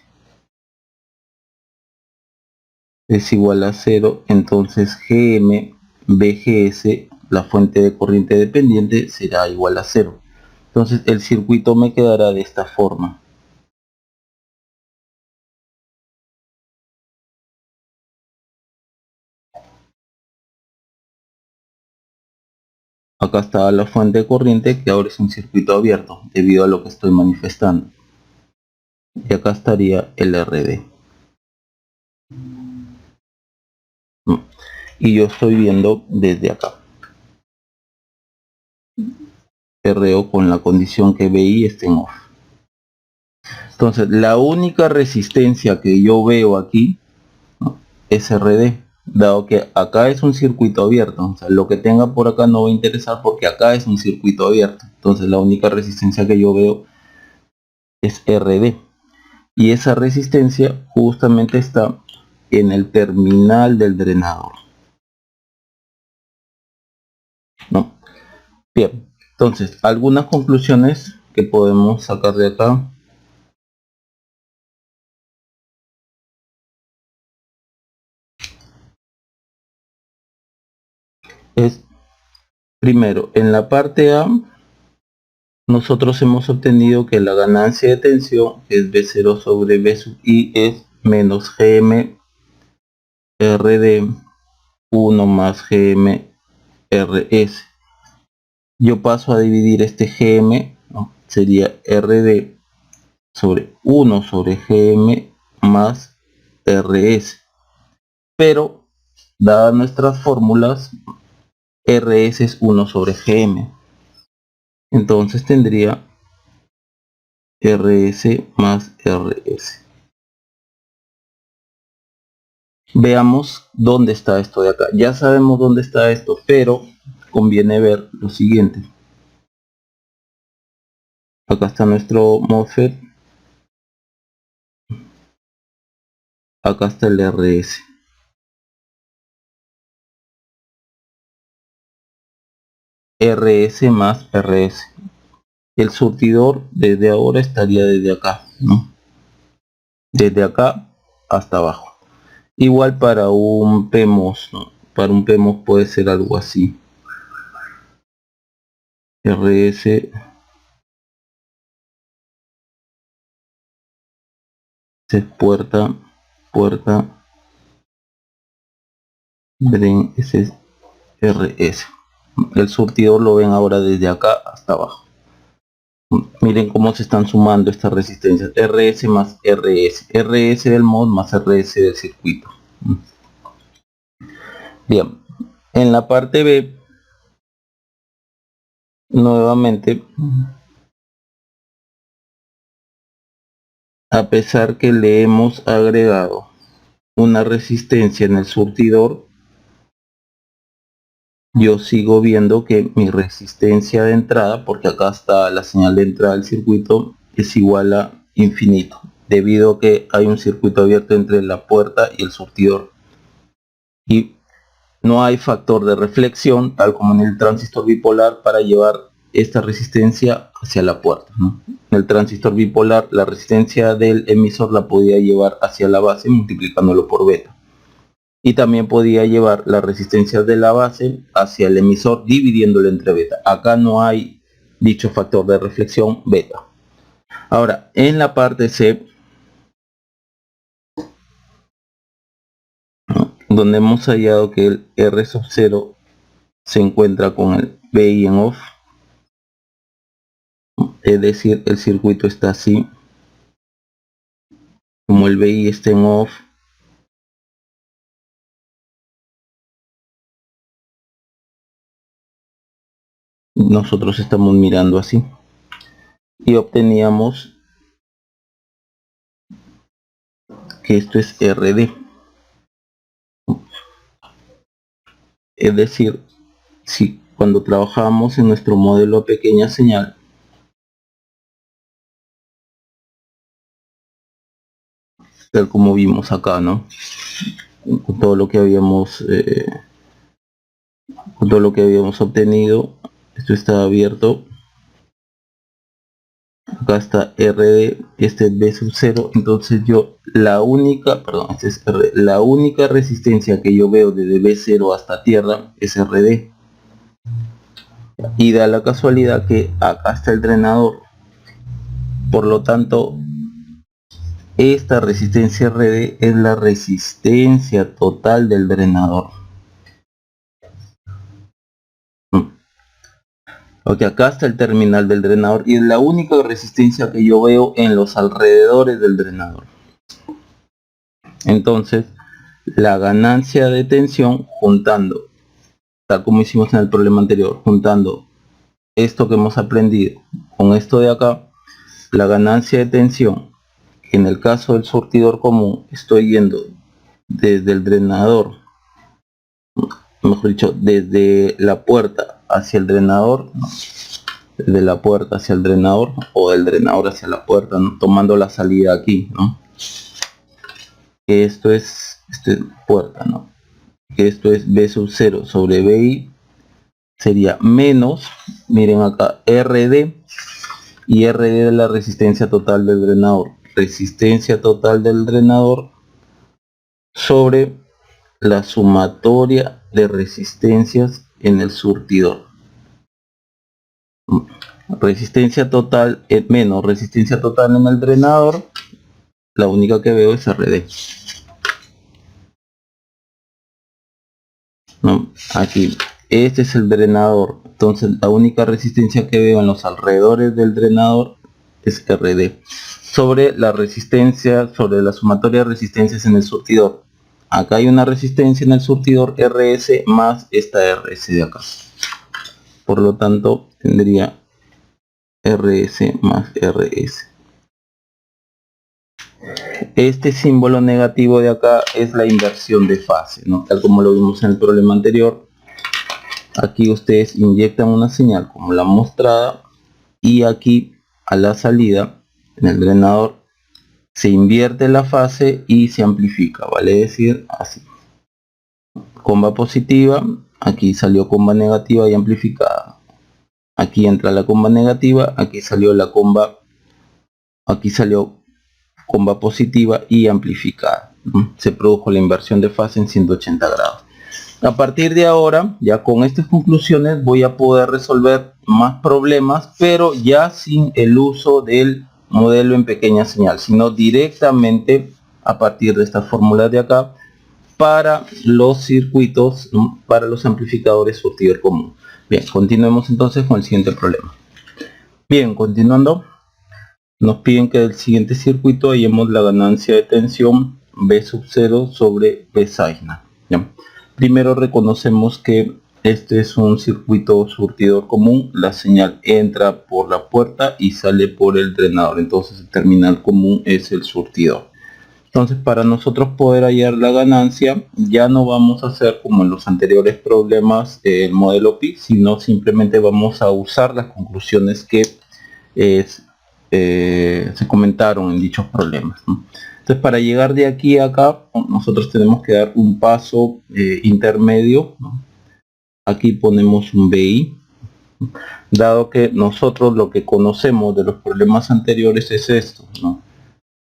es igual a 0, entonces GM/BGS, la fuente de corriente dependiente, será igual a 0. Entonces el circuito me quedará de esta forma. Acá está la fuente de corriente, que ahora es un circuito abierto debido a lo que estoy manifestando. Y acá estaría el RD. Y yo estoy viendo desde acá. RO con la condición que BI esté en off. Entonces la única resistencia que yo veo aquí, ¿no?, es RD, dado que acá es un circuito abierto. O sea, lo que tenga por acá no va a interesar porque acá es un circuito abierto. Entonces la única resistencia que yo veo es RD, y esa resistencia justamente está en el terminal del drenador, ¿no? Bien, entonces algunas conclusiones que podemos sacar de acá es: primero, en la parte A nosotros hemos obtenido que la ganancia de tensión es B0 sobre B sub I es menos GM RD 1 más GM RS. Yo paso a dividir este GM, ¿no?, sería RD sobre 1 sobre GM más RS, pero dadas nuestras fórmulas, RS es 1 sobre GM, entonces tendría RS más RS. Veamos dónde está esto de acá. Ya sabemos dónde está esto, pero conviene ver lo siguiente. Acá está nuestro MOSFET, acá está el RS. RS más RS. El surtidor desde ahora estaría desde acá, ¿no?, desde acá hasta abajo. Igual para un PMOS, ¿no?, para un PMOS puede ser algo así. RS es puerta, Dren, ese es RS. El surtidor lo ven ahora desde acá hasta abajo. Miren cómo se están sumando estas resistencias: RS más RS, RS del MOS más RS del circuito. Bien, en la parte B, nuevamente, a pesar que le hemos agregado una resistencia en el surtidor, yo sigo viendo que mi resistencia de entrada, porque acá está la señal de entrada del circuito, es igual a infinito, debido a que hay un circuito abierto entre la puerta y el surtidor, y no hay factor de reflexión tal como en el transistor bipolar para llevar esta resistencia hacia la puerta, ¿no? En el transistor bipolar la resistencia del emisor la podía llevar hacia la base multiplicándolo por beta, y también podía llevar la resistencia de la base hacia el emisor dividiéndolo entre beta. Acá no hay dicho factor de reflexión beta. Ahora, en la parte C, donde hemos hallado que el R sub 0 se encuentra con el BI en off, es decir, el circuito está así, como el BI está en off, nosotros estamos mirando así, y obteníamos que esto es RD, es decir, si cuando trabajamos en nuestro modelo a pequeña señal, tal como vimos acá, ¿no?, con todo lo que habíamos obtenido, esto está abierto, acá está RD, este es B sub 0, entonces yo la única resistencia que yo veo desde B0 hasta tierra es RD, y da la casualidad que acá está el drenador, por lo tanto esta resistencia RD es la resistencia total del drenador. Ok, acá está el terminal del drenador y es la única resistencia que yo veo en los alrededores del drenador. Entonces, la ganancia de tensión, juntando, tal como hicimos en el problema anterior, juntando esto que hemos aprendido con esto de acá, la ganancia de tensión en el caso del surtidor común estoy yendo desde el drenador, mejor dicho, desde la puerta hacia el drenador, ¿no? Desde la puerta hacia el drenador o del drenador hacia la puerta, ¿no? Tomando la salida aquí, ¿no? Esto es puerta, ¿no? Esto es B sub 0 sobre BI, sería menos, miren acá, RD, y RD de la resistencia total del drenador. Resistencia total del drenador sobre la sumatoria de resistencias en el surtidor. Resistencia total menos resistencia total en el drenador, la única que veo es RD. ¿No? Aquí, este es el drenador, entonces la única resistencia que veo en los alrededores del drenador es RD sobre la resistencia, sobre la sumatoria de resistencias en el surtidor. Acá hay una resistencia en el surtidor RS más esta RS de acá, por lo tanto tendría RS más RS. Este símbolo negativo de acá es la inversión de fase, ¿no? Tal como lo vimos en el problema anterior. Aquí ustedes inyectan una señal como la mostrada y aquí a la salida en el drenador se invierte la fase y se amplifica, vale decir así. Comba positiva, aquí salió comba negativa y amplificada. Aquí entra la comba negativa, aquí salió la comba, aquí salió comba positiva y amplificada. Se produjo la inversión de fase en 180 grados. A partir de ahora, ya con estas conclusiones voy a poder resolver más problemas, pero ya sin el uso del modelo en pequeña señal, sino directamente a partir de esta fórmula de acá para los circuitos, para los amplificadores surtidor común. Bien, continuemos entonces con el siguiente problema. Bien, continuando, nos piden que del siguiente circuito hallemos la ganancia de tensión B sub 0 sobre B sigma. Primero reconocemos que este es un circuito surtidor común, la señal entra por la puerta y sale por el drenador, entonces el terminal común es el surtidor. Entonces para nosotros poder hallar la ganancia ya no vamos a hacer como en los anteriores problemas el modelo pi, sino simplemente vamos a usar las conclusiones que se comentaron en dichos problemas, ¿no? Entonces para llegar de aquí a acá nosotros tenemos que dar un paso intermedio, ¿no? Aquí ponemos un BI, dado que nosotros lo que conocemos de los problemas anteriores es esto, ¿no?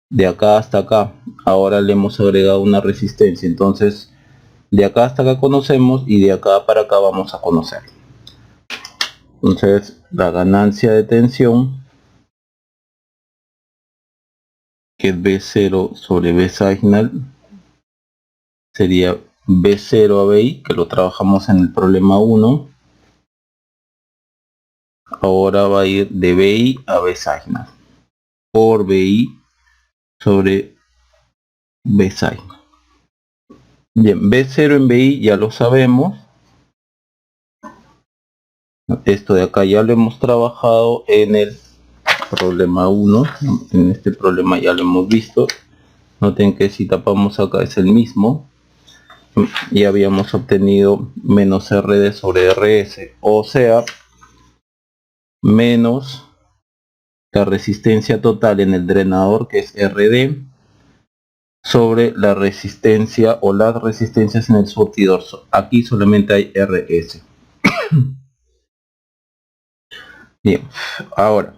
De acá hasta acá, ahora le hemos agregado una resistencia, entonces de acá hasta acá conocemos y de acá para acá vamos a conocer. Entonces la ganancia de tensión, que es B0 sobre B signal, sería B0 a BI, que lo trabajamos en el problema 1. Ahora va a ir de BI a B signal por BI sobre B signal. Bien, B0 en BI ya lo sabemos. Esto de acá ya lo hemos trabajado en el problema 1. En este problema ya lo hemos visto. Noten que si tapamos acá es el mismo. Y habíamos obtenido menos RD sobre RS, o sea, menos la resistencia total en el drenador, que es RD, sobre la resistencia o las resistencias en el surtidor. Aquí solamente hay RS. Bien, ahora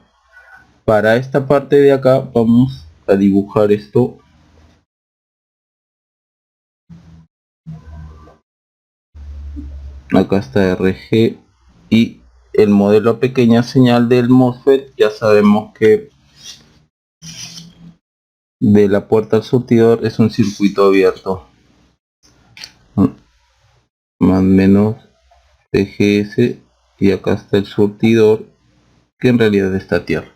para esta parte de acá vamos a dibujar esto. Acá está RG y el modelo a pequeña señal del MOSFET. Ya sabemos que de la puerta al surtidor es un circuito abierto, más o menos TGS, y acá está el surtidor, que en realidad está a tierra.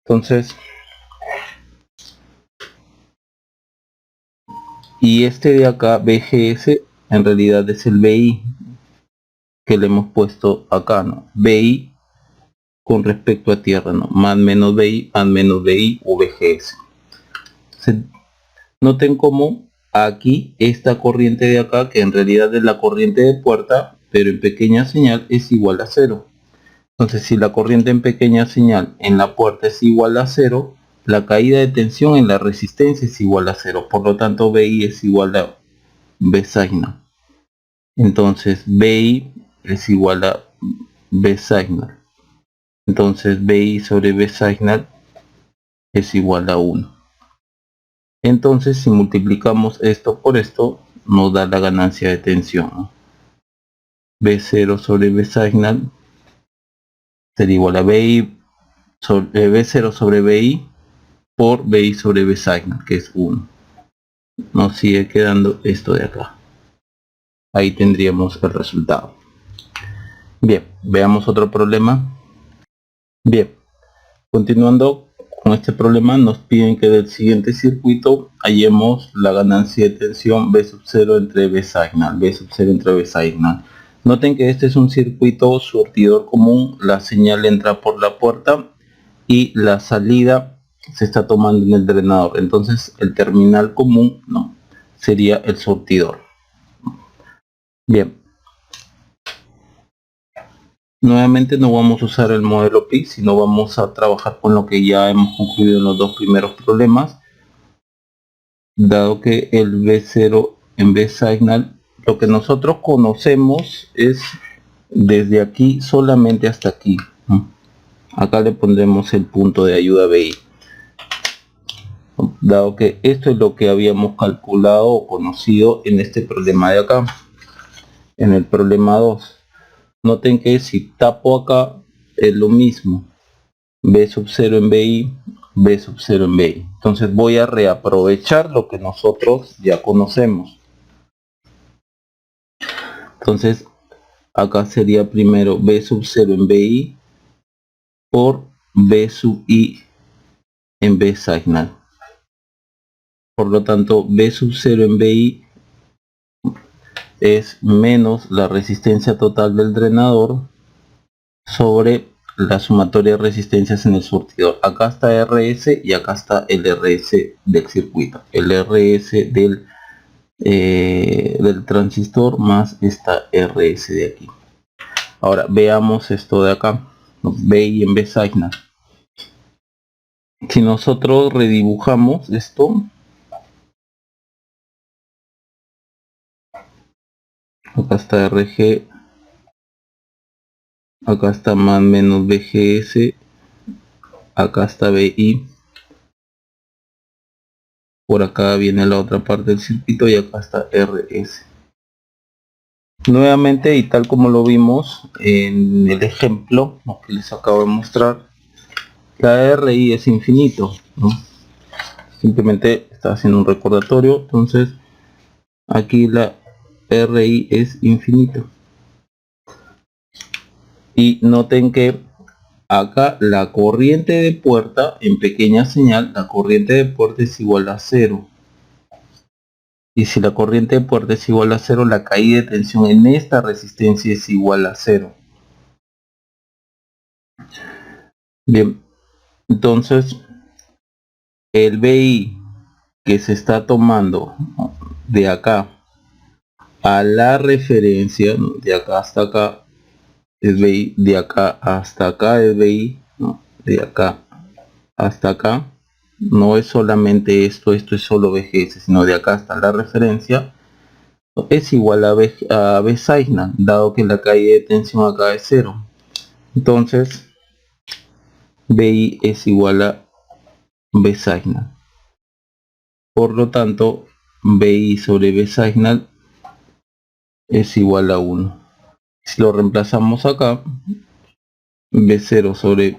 Entonces, y este de acá, BGS, en realidad es el BI que le hemos puesto acá, ¿no? BI con respecto a tierra, ¿no? Más menos BI, más menos BI o BGS. Noten cómo aquí esta corriente de acá, que en realidad es la corriente de puerta, pero en pequeña señal es igual a 0. Entonces, si la corriente en pequeña señal en la puerta es igual a 0, la caída de tensión en la resistencia es igual a 0. Por lo tanto, BI es igual a B signal. Entonces, BI es igual a B signal. Entonces, BI sobre B signal es igual a 1. Entonces, si multiplicamos esto por esto, nos da la ganancia de tensión, ¿no? B0 sobre B signal sería igual a BI sobre B0 sobre BI por BI sobre B signal, que es 1. Nos sigue quedando esto de acá. Ahí tendríamos el resultado. Bien, veamos otro problema. Bien, continuando con este problema, nos piden que del siguiente circuito hallemos la ganancia de tensión B sub 0 entre B signal, B sub 0 entre B signal. Noten que este es un circuito surtidor común, la señal entra por la puerta y la salida se está tomando en el drenador. Entonces el terminal común no sería el surtidor. Bien, nuevamente no vamos a usar el modelo Pi, sino vamos a trabajar con lo que ya hemos concluido en los dos primeros problemas. Dado que el B0 en B signal, lo que nosotros conocemos es desde aquí solamente hasta aquí, ¿no? Acá le pondremos el punto de ayuda BI. Dado que esto es lo que habíamos calculado o conocido en este problema de acá. En el problema 2. Noten que si tapo acá es lo mismo. B sub 0 en BI, B sub 0 en BI. Entonces voy a reaprovechar lo que nosotros ya conocemos. Entonces acá sería primero B sub 0 en BI por B sub I en B signal. Por lo tanto, B sub 0 en BI es menos la resistencia total del drenador sobre la sumatoria de resistencias en el surtidor. Acá está RS y acá está el RS del circuito. El RS del transistor más esta RS de aquí. Ahora veamos esto de acá. BI en B signal. Si nosotros redibujamos esto, acá está RG, acá está más menos BGS, acá está BI, por acá viene la otra parte del circuito y acá está RS. Nuevamente, y tal como lo vimos en el ejemplo que les acabo de mostrar, la RI es infinito, ¿no? Simplemente está haciendo un recordatorio. Entonces aquí la RI es infinito, y noten que acá la corriente de puerta en pequeña señal, la corriente de puerta es igual a 0. Y si la corriente de puerta es igual a 0, la caída de tensión en esta resistencia es igual a 0. Bien, entonces el BI que se está tomando de acá a la referencia, ¿no?, de acá hasta acá es BI, de acá hasta acá es BI, ¿no?, de acá hasta acá no es solamente esto es solo BGS, sino de acá hasta la referencia es igual a B signal, dado que la caída de tensión acá es 0. Entonces BI es igual a B signal. Por lo tanto, BI sobre B signal es igual a 1. Si lo reemplazamos acá, B0 sobre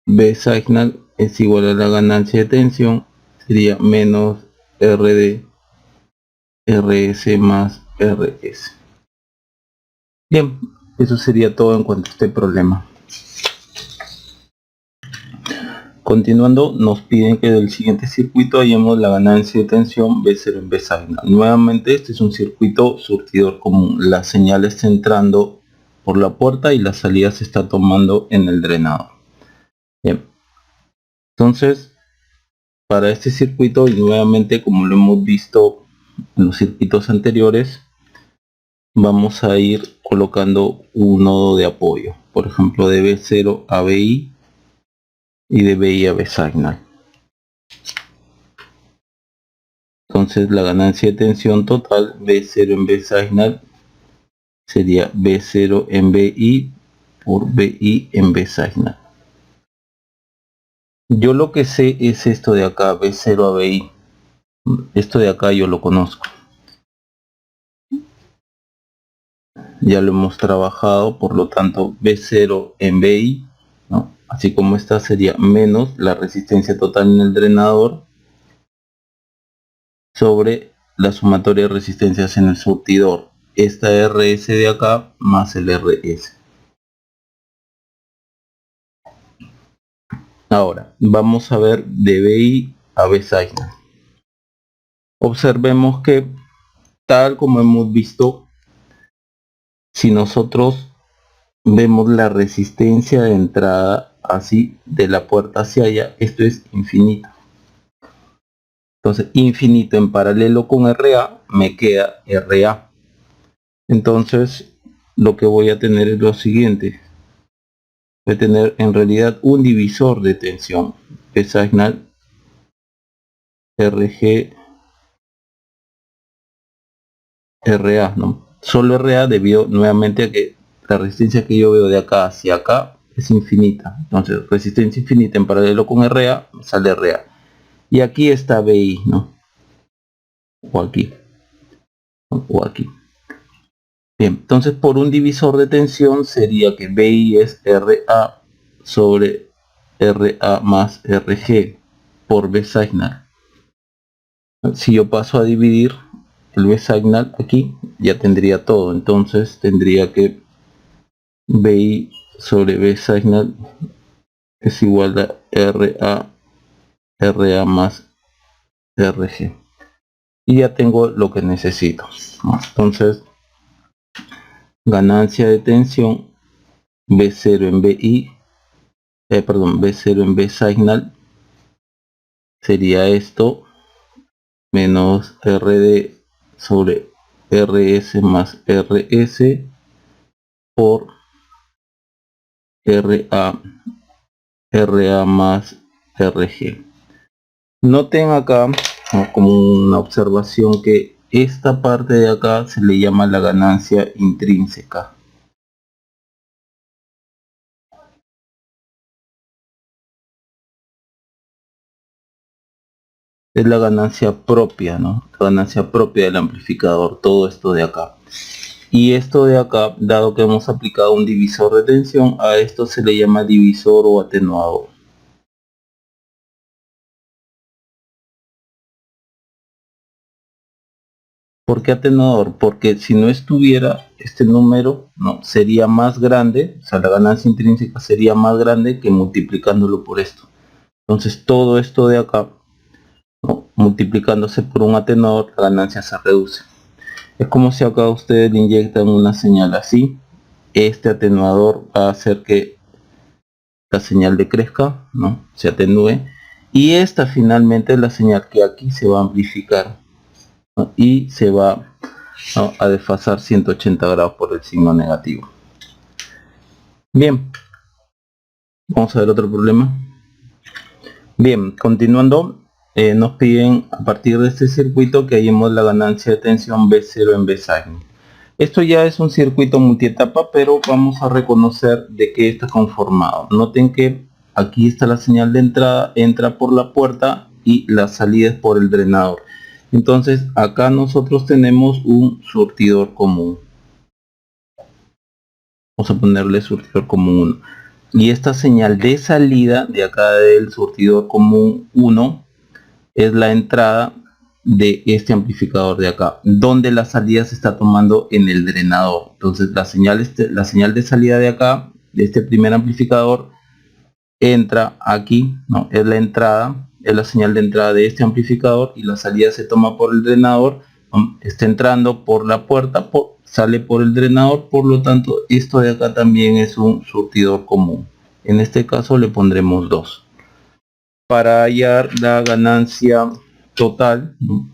B signal es igual a la ganancia de tensión, sería menos RD RS más RS. Bien, eso sería todo en cuanto a este problema. Continuando, nos piden que del siguiente circuito hallemos la ganancia de tensión B0 en B signal. Nuevamente, este es un circuito surtidor común. La señal está entrando por la puerta y la salida se está tomando en el drenador. Bien. Entonces, para este circuito, y nuevamente como lo hemos visto en los circuitos anteriores, vamos a ir colocando un nodo de apoyo, por ejemplo de B0 a BI y de BI a Bsignal. Entonces la ganancia de tensión total B0 en Bsignal sería B0 en BI por BI en Bsignal. Yo lo que sé es esto de acá, B0 a BI. Esto de acá yo lo conozco. Ya lo hemos trabajado, por lo tanto B0 en BI, ¿no? Así como esta sería menos la resistencia total en el drenador sobre la sumatoria de resistencias en el surtidor. Esta RS de acá más el RS. Ahora vamos a ver de BI a Bsignal. Observemos que tal como hemos visto, si nosotros vemos la resistencia de entrada así de la puerta hacia allá, esto es infinito. Entonces infinito en paralelo con RA me queda RA. Entonces lo que voy a tener es lo siguiente. Voy a tener en realidad un divisor de tensión. Bsignal RG RA, ¿no? Solo RA debido nuevamente a que la resistencia que yo veo de acá hacia acá es infinita. Entonces resistencia infinita en paralelo con RA me sale RA. Y aquí está BI, ¿no? O aquí. O aquí. Bien, entonces por un divisor de tensión sería que BI es RA sobre RA más RG por Bsignal. Si yo paso a dividir el Bsignal aquí, ya tendría todo. Entonces tendría que BI sobre Bsignal es igual a RA más RG. Y ya tengo lo que necesito. Entonces, ganancia de tensión B0 en BI, B0 en Bsignal sería esto menos RD sobre RS más RS por RA más RG. Noten acá, ¿no?, como una observación, que esta parte de acá se le llama la ganancia intrínseca. Es la ganancia propia, ¿no? La ganancia propia del amplificador, todo esto de acá. Y esto de acá, dado que hemos aplicado un divisor de tensión, a esto se le llama divisor o atenuador. ¿Por qué atenuador? Porque si no estuviera este número, no sería más grande, o sea, la ganancia intrínseca sería más grande que multiplicándolo por esto. Entonces todo esto de acá, ¿no?, multiplicándose por un atenuador, la ganancia se reduce. Es como si acá ustedes le inyectan una señal así. Este atenuador va a hacer que la señal decrezca, ¿no?, se atenúe, y esta finalmente es la señal que aquí se va a amplificar, ¿no?, y se va, ¿no?, a desfasar 180 grados por el signo negativo. Bien, vamos a ver otro problema. Bien, continuando, nos piden a partir de este circuito que hallemos la ganancia de tensión B0 en Bsignal. Esto ya es un circuito multietapa, pero vamos a reconocer de qué está conformado. Noten que aquí está la señal de entrada, entra por la puerta, y la salida es por el drenador. Entonces acá nosotros tenemos un surtidor común. Vamos a ponerle surtidor común 1. Y esta señal de salida de acá del surtidor común 1 es la entrada de este amplificador de acá, donde la salida se está tomando en el drenador. Entonces la señal de salida de acá, de este primer amplificador, entra aquí, ¿no?, es la entrada, es la señal de entrada de este amplificador, y la salida se toma por el drenador, ¿no?, está entrando por la puerta, sale por el drenador. Por lo tanto esto de acá también es un surtidor común. En este caso le pondremos 2. para hallar la ganancia total, ¿no?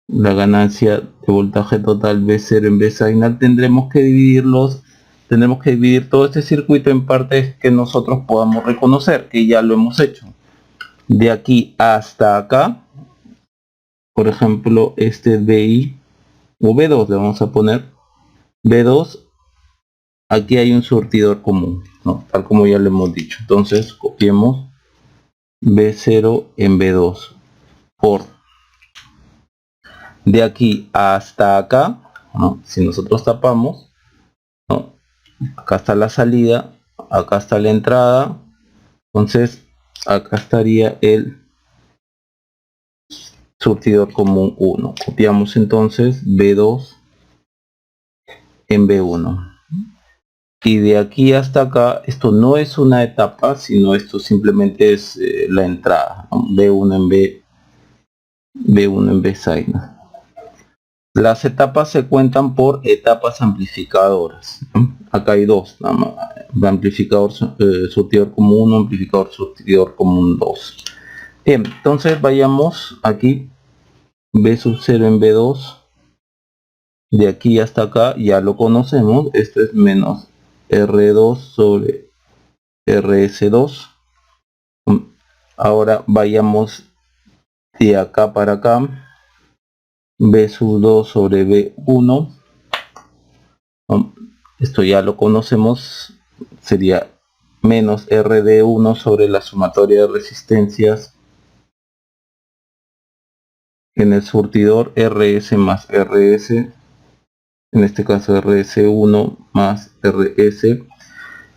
La ganancia de voltaje total V0 en V signal, tendremos que dividir todo este circuito en partes que nosotros podamos reconocer, que ya lo hemos hecho. De aquí hasta acá, por ejemplo, este VI o V2 le vamos a poner V2. Aquí hay un surtidor común, ¿no? Tal como ya lo hemos dicho. Entonces copiemos V0 en V2 por de aquí hasta acá, ¿no? Si nosotros tapamos, ¿no? Acá está la salida, acá está la entrada, entonces acá estaría el surtidor común 1. Copiamos entonces V2 en V1. Y de aquí hasta acá, esto no es una etapa, sino esto simplemente es la entrada, ¿no? V1 en V1 en V signal. Las etapas se cuentan por etapas amplificadoras, ¿no? Acá hay dos, nada más. Amplificador surtidor común 1, amplificador surtidor común 2. Bien, entonces vayamos aquí, V sub 0 en V2, de aquí hasta acá ya lo conocemos, esto es menos R2 sobre RS2. Ahora vayamos de acá para acá, V sub 2 sobre V1, esto ya lo conocemos, sería menos RD1 sobre la sumatoria de resistencias en el surtidor RS más RS, en este caso RS1 más RS.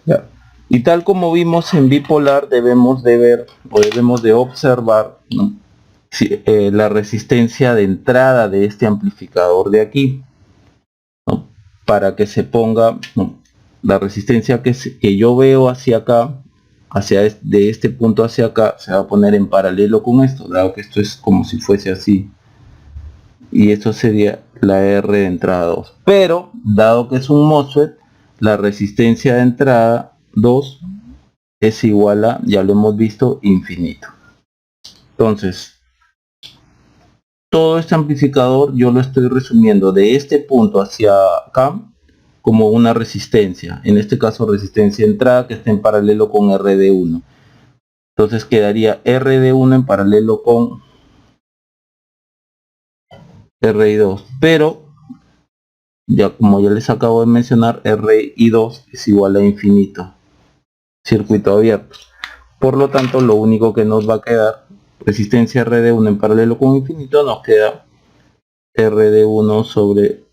Ya. Y tal como vimos en bipolar, debemos de ver o debemos de observar, ¿no? Si, la resistencia de entrada de este amplificador de aquí, ¿no? Para que se ponga, ¿no? La resistencia que yo veo hacia acá, de este punto hacia acá, se va a poner en paralelo con esto, dado que esto es como si fuese así, y esto sería la R de entrada 2. Pero dado que es un MOSFET, la resistencia de entrada 2 es igual a, ya lo hemos visto, infinito. Entonces todo este amplificador yo lo estoy resumiendo de este punto hacia acá como una resistencia, en este caso resistencia de entrada que está en paralelo con RD1. Entonces quedaría RD1 en paralelo con RI2, pero ya como ya les acabo de mencionar, RI2 es igual a infinito, circuito abierto. Por lo tanto, lo único que nos va a quedar, resistencia RD1 en paralelo con infinito, nos queda RD1 sobre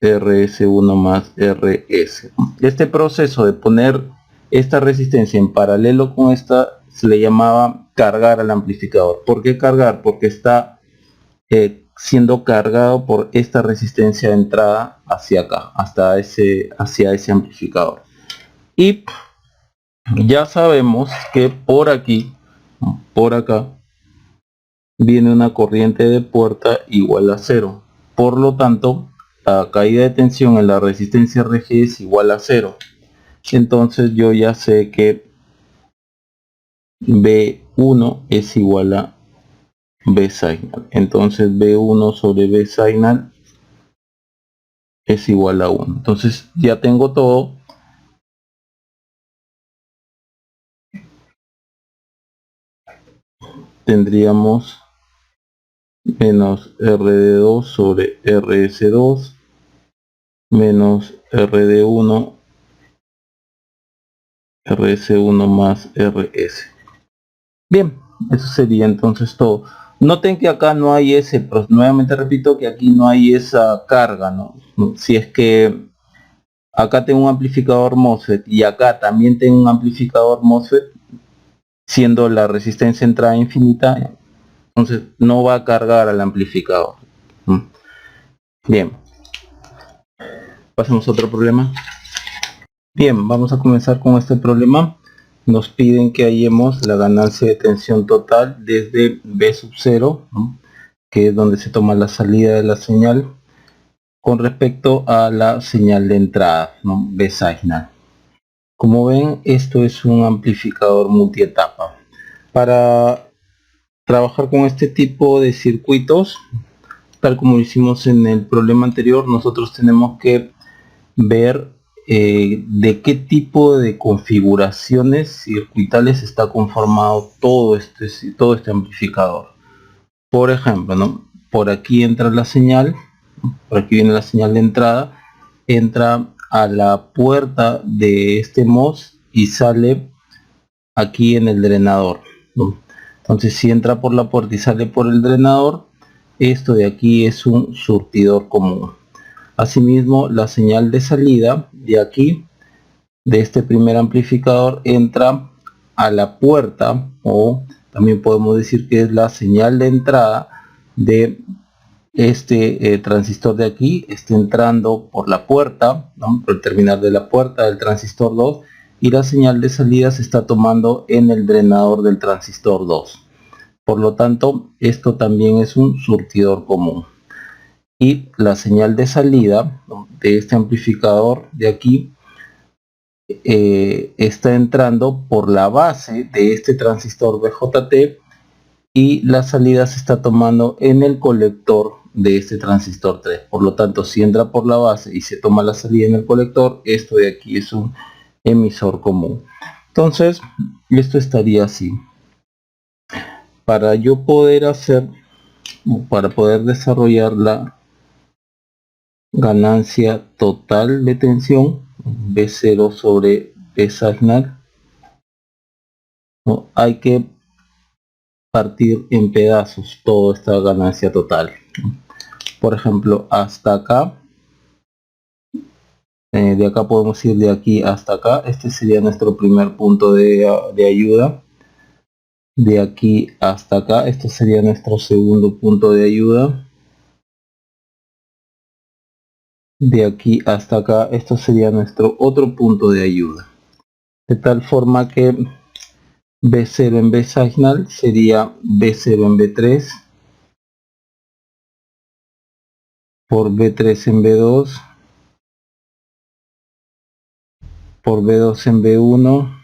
RS1 más RS. Este proceso de poner esta resistencia en paralelo con esta se le llamaba cargar al amplificador. ¿Por qué cargar? Porque está siendo cargado por esta resistencia de entrada hacia acá, hacia ese amplificador. Y ya sabemos que por aquí, por acá, viene una corriente de puerta igual a 0. Por lo tanto, la caída de tensión en la resistencia RG es igual a 0. Entonces yo ya sé que B1 es igual a B signal. Entonces B1 sobre B signal es igual a 1. Entonces ya tengo todo. Tendríamos menos RD2 sobre RS2 menos RD1 RS1 más RS. Bien, eso sería entonces todo. Noten que acá no hay ese, nuevamente repito que aquí no hay esa carga, ¿no? Si es que acá tengo un amplificador MOSFET y acá también tengo un amplificador MOSFET, siendo la resistencia entrada infinita, entonces no va a cargar al amplificador. Bien, pasemos a otro problema. Bien, vamos a comenzar con este problema. Nos piden que hallemos la ganancia de tensión total desde V sub 0, ¿no? Que es donde se toma la salida de la señal, con respecto a la señal de entrada, ¿no? V signal. Como ven, esto es un amplificador multietapa. Para trabajar con este tipo de circuitos, tal como lo hicimos en el problema anterior, nosotros tenemos que ver de qué tipo de configuraciones circuitales está conformado todo este amplificador. Por ejemplo, ¿no? Por aquí entra la señal, por aquí viene la señal de entrada, entra a la puerta de este MOS y sale aquí en el drenador, ¿no? Entonces si entra por la puerta y sale por el drenador, esto de aquí es un surtidor común. Asimismo, la señal de salida de aquí, de este primer amplificador, entra a la puerta, o también podemos decir que es la señal de entrada de este transistor de aquí. Está entrando por la puerta, ¿no? Por el terminal de la puerta del transistor 2, y la señal de salida se está tomando en el drenador del transistor 2. Por lo tanto, esto también es un surtidor común. Y la señal de salida, ¿no?, de este amplificador de aquí está entrando por la base de este transistor BJT, y la salida se está tomando en el colector de este transistor 3. Por lo tanto, si entra por la base y se toma la salida en el colector, esto de aquí es un emisor común. Entonces, esto estaría así. Para yo poder hacer, para poder desarrollar la ganancia total de tensión, B0 sobre B signal, ¿no?, hay que partir en pedazos toda esta ganancia total. Por ejemplo, hasta acá, de acá podemos ir de aquí hasta acá. Este sería nuestro primer punto de ayuda. De aquí hasta acá, este sería nuestro segundo punto de ayuda. De aquí hasta acá, esto sería nuestro otro punto de ayuda. De tal forma que B0 en B signal sería B0 en B3 por B3 en B2 por B2 en B1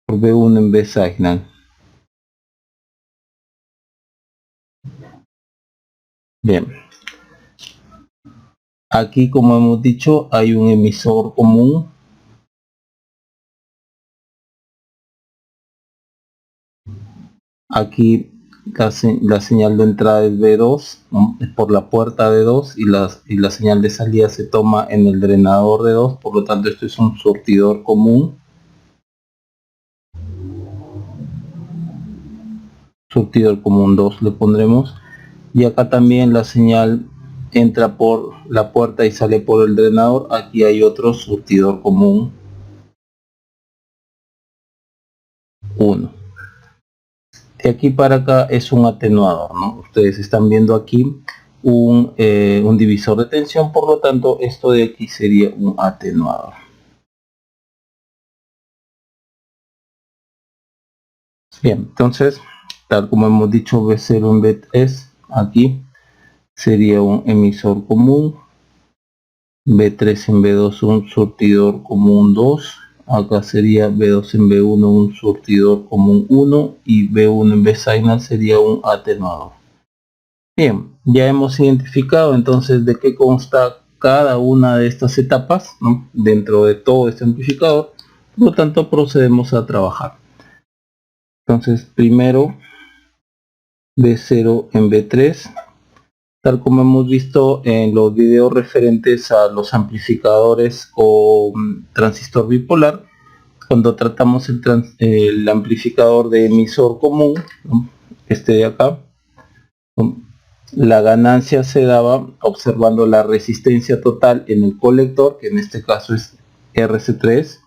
por B1 en B signal. Bien, aquí, como hemos dicho, hay un emisor común. Aquí la señal de entrada es B2, ¿no?, es por la puerta de 2, y la señal de salida se toma en el drenador de 2. Por lo tanto, esto es un surtidor común. Surtidor común 2 le pondremos. Y acá también la señal entra por la puerta y sale por el drenador. Aquí hay otro surtidor común 1. De aquí para acá es un atenuador, ¿no? Ustedes están viendo aquí un divisor de tensión, por lo tanto esto de aquí sería un atenuador. Bien, entonces, tal como hemos dicho, B0 en B3, aquí sería un emisor común. B3 en B2 un surtidor común 2. Acá sería B2 en B1 un surtidor común 1, y B1 en B signal sería un atenuador. Bien, ya hemos identificado entonces de qué consta cada una de estas etapas, ¿no?, dentro de todo este amplificador. Por lo tanto, procedemos a trabajar. Entonces, primero B0 en B3, tal como hemos visto en los videos referentes a los amplificadores con transistor bipolar, cuando tratamos el amplificador de emisor común, ¿no?, este de acá, ¿no?, la ganancia se daba observando la resistencia total en el colector, que en este caso es RC3,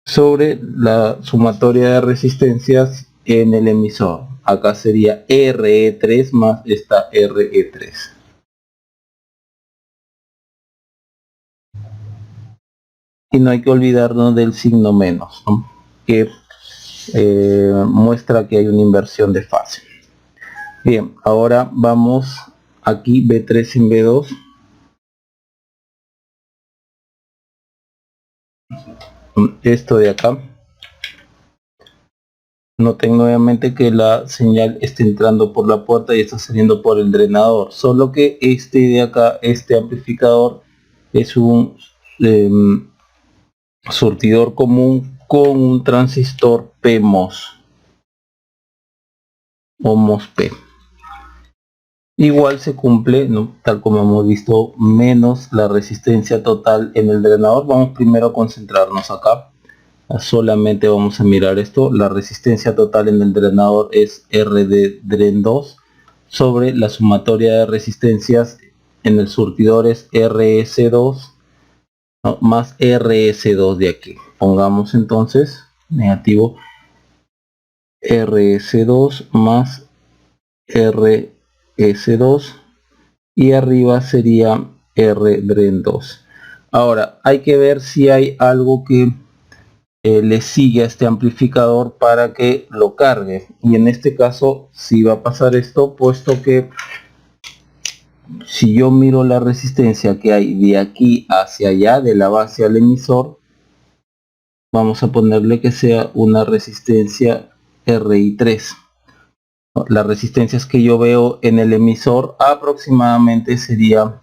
sobre la sumatoria de resistencias en el emisor. Acá sería RE3 más esta RE3. Y no hay que olvidarnos del signo menos, ¿no?, que muestra que hay una inversión de fase. Bien, ahora vamos aquí B3 en B2. esto de acá. Noten nuevamente que la señal está entrando por la puerta y está saliendo por el drenador, solo que este de acá, este amplificador, es un surtidor común con un transistor PMOS o MOSFET. Igual se cumple, ¿no?, tal como hemos visto, menos la resistencia total en el drenador. Vamos primero a concentrarnos acá. Solamente vamos a mirar esto. La resistencia total en el drenador es R de Dren 2 sobre la sumatoria de resistencias en el surtidor es RS2, ¿no?, más RS2 de aquí. Pongamos entonces negativo RS2 más RS2 y arriba sería R Dren 2. Ahora hay que ver si hay algo que le sigue a este amplificador para que lo cargue, y en este caso sí va a pasar esto, puesto que si yo miro la resistencia que hay de aquí hacia allá, de la base al emisor, vamos a ponerle que sea una resistencia RI3. Las resistencias que yo veo en el emisor aproximadamente sería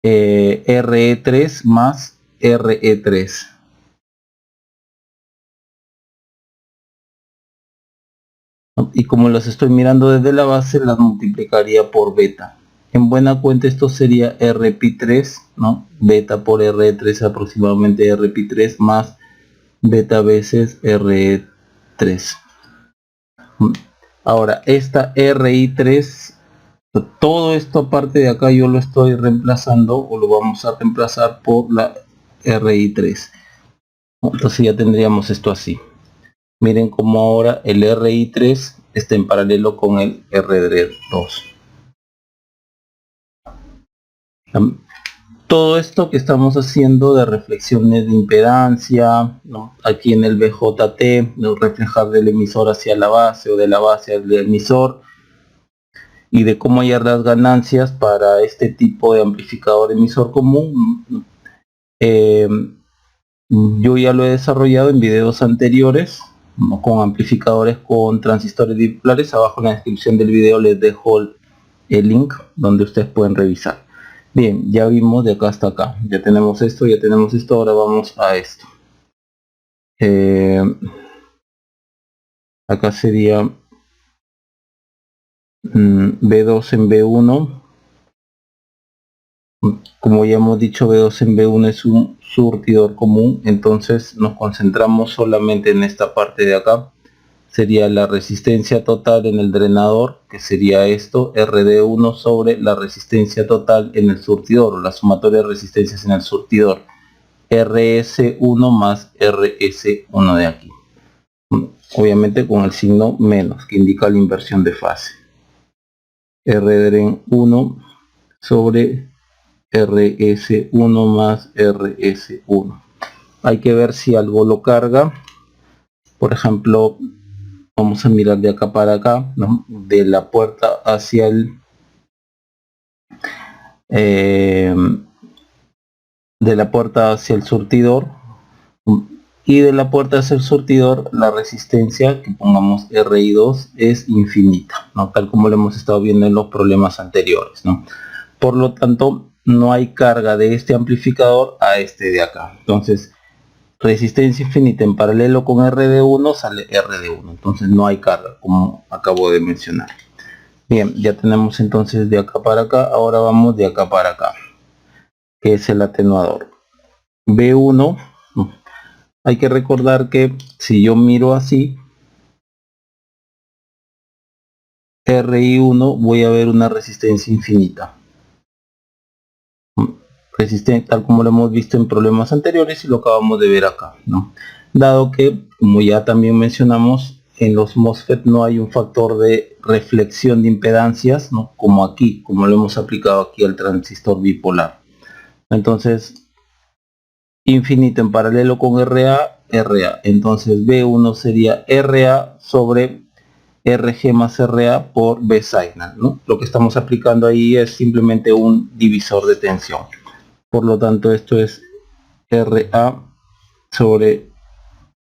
RE3 más RE3. Y como las estoy mirando desde la base, las multiplicaría por beta. En buena cuenta esto sería RP3, ¿no? Beta por RE3 aproximadamente RP3 más beta veces RE3. Ahora esta RI3, todo esto aparte de acá yo lo estoy reemplazando, o lo vamos a reemplazar por la RI3. Entonces ya tendríamos esto así. Miren como ahora el RI3 está en paralelo con el RD2. Todo esto que estamos haciendo de reflexiones de impedancia, ¿no?, aquí en el BJT, ¿no?, reflejar del emisor hacia la base o de la base al emisor, y de cómo hallar las ganancias para este tipo de amplificador emisor común, yo ya lo he desarrollado en videos anteriores, ¿no?, con amplificadores con transistores bipolares. Abajo en la descripción del video les dejo el link donde ustedes pueden revisar. Bien, ya vimos de acá hasta acá, ya tenemos esto, ahora vamos a esto. Acá sería B2 en B1. Como ya hemos dicho, B2 en B1 es un surtidor común, entonces nos concentramos solamente en esta parte de acá. Sería la resistencia total en el drenador, que sería esto, RD1 sobre la resistencia total en el surtidor, o la sumatoria de resistencias en el surtidor, RS1 más RS1 de aquí, obviamente con el signo menos, que indica la inversión de fase. RDren1 sobre RS1 más RS1. Hay que ver si algo lo carga. Por ejemplo, vamos a mirar de acá para acá, ¿no?, de la puerta hacia el de la puerta hacia el surtidor, y de la puerta hacia el surtidor la resistencia, que pongamos RI2, es infinita, ¿no?, tal como lo hemos estado viendo en los problemas anteriores, ¿no? Por lo tanto no hay carga de este amplificador a este de acá. Entonces resistencia infinita en paralelo con RD1 sale RD1, entonces no hay carga, como acabo de mencionar. Bien, ya tenemos entonces de acá para acá. Ahora vamos de acá para acá, que es el atenuador B1. Hay que recordar que si yo miro así, RI1, voy a ver una resistencia infinita, resistente, tal como lo hemos visto en problemas anteriores y lo acabamos de ver acá, ¿no? Dado que, como ya también mencionamos, en los MOSFET no hay un factor de reflexión de impedancias, ¿no?, como aquí, como lo hemos aplicado aquí al transistor bipolar. Entonces infinito en paralelo con RA, entonces B1 sería RA sobre RG más RA por B signal, ¿no? Lo que estamos aplicando ahí es simplemente un divisor de tensión. Por lo tanto esto es RA sobre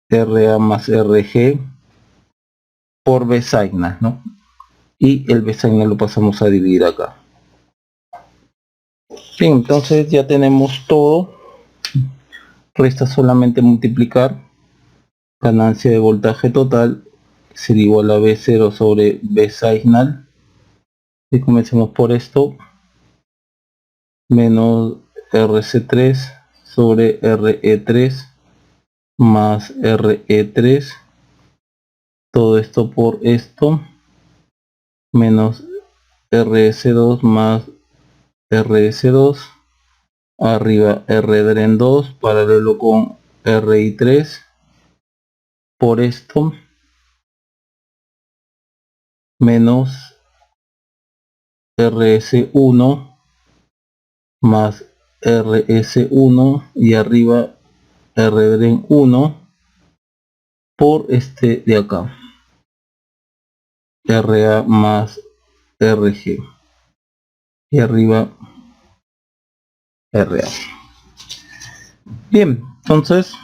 RA más RG por B signal, ¿no? Y el B signal lo pasamos a dividir acá. Bien, entonces ya tenemos todo. Resta solamente multiplicar. Ganancia de voltaje total será igual a B0 sobre B signal. Y comencemos por esto. Menos RC3 sobre RE3 más RE3. Todo esto por esto. Menos RS2 más RS2. Arriba RDREN 2 paralelo con RI3 por esto menos RS1 más RS1 y arriba RDREN 1 por este de acá RA más RG y arriba RA. Bien, entonces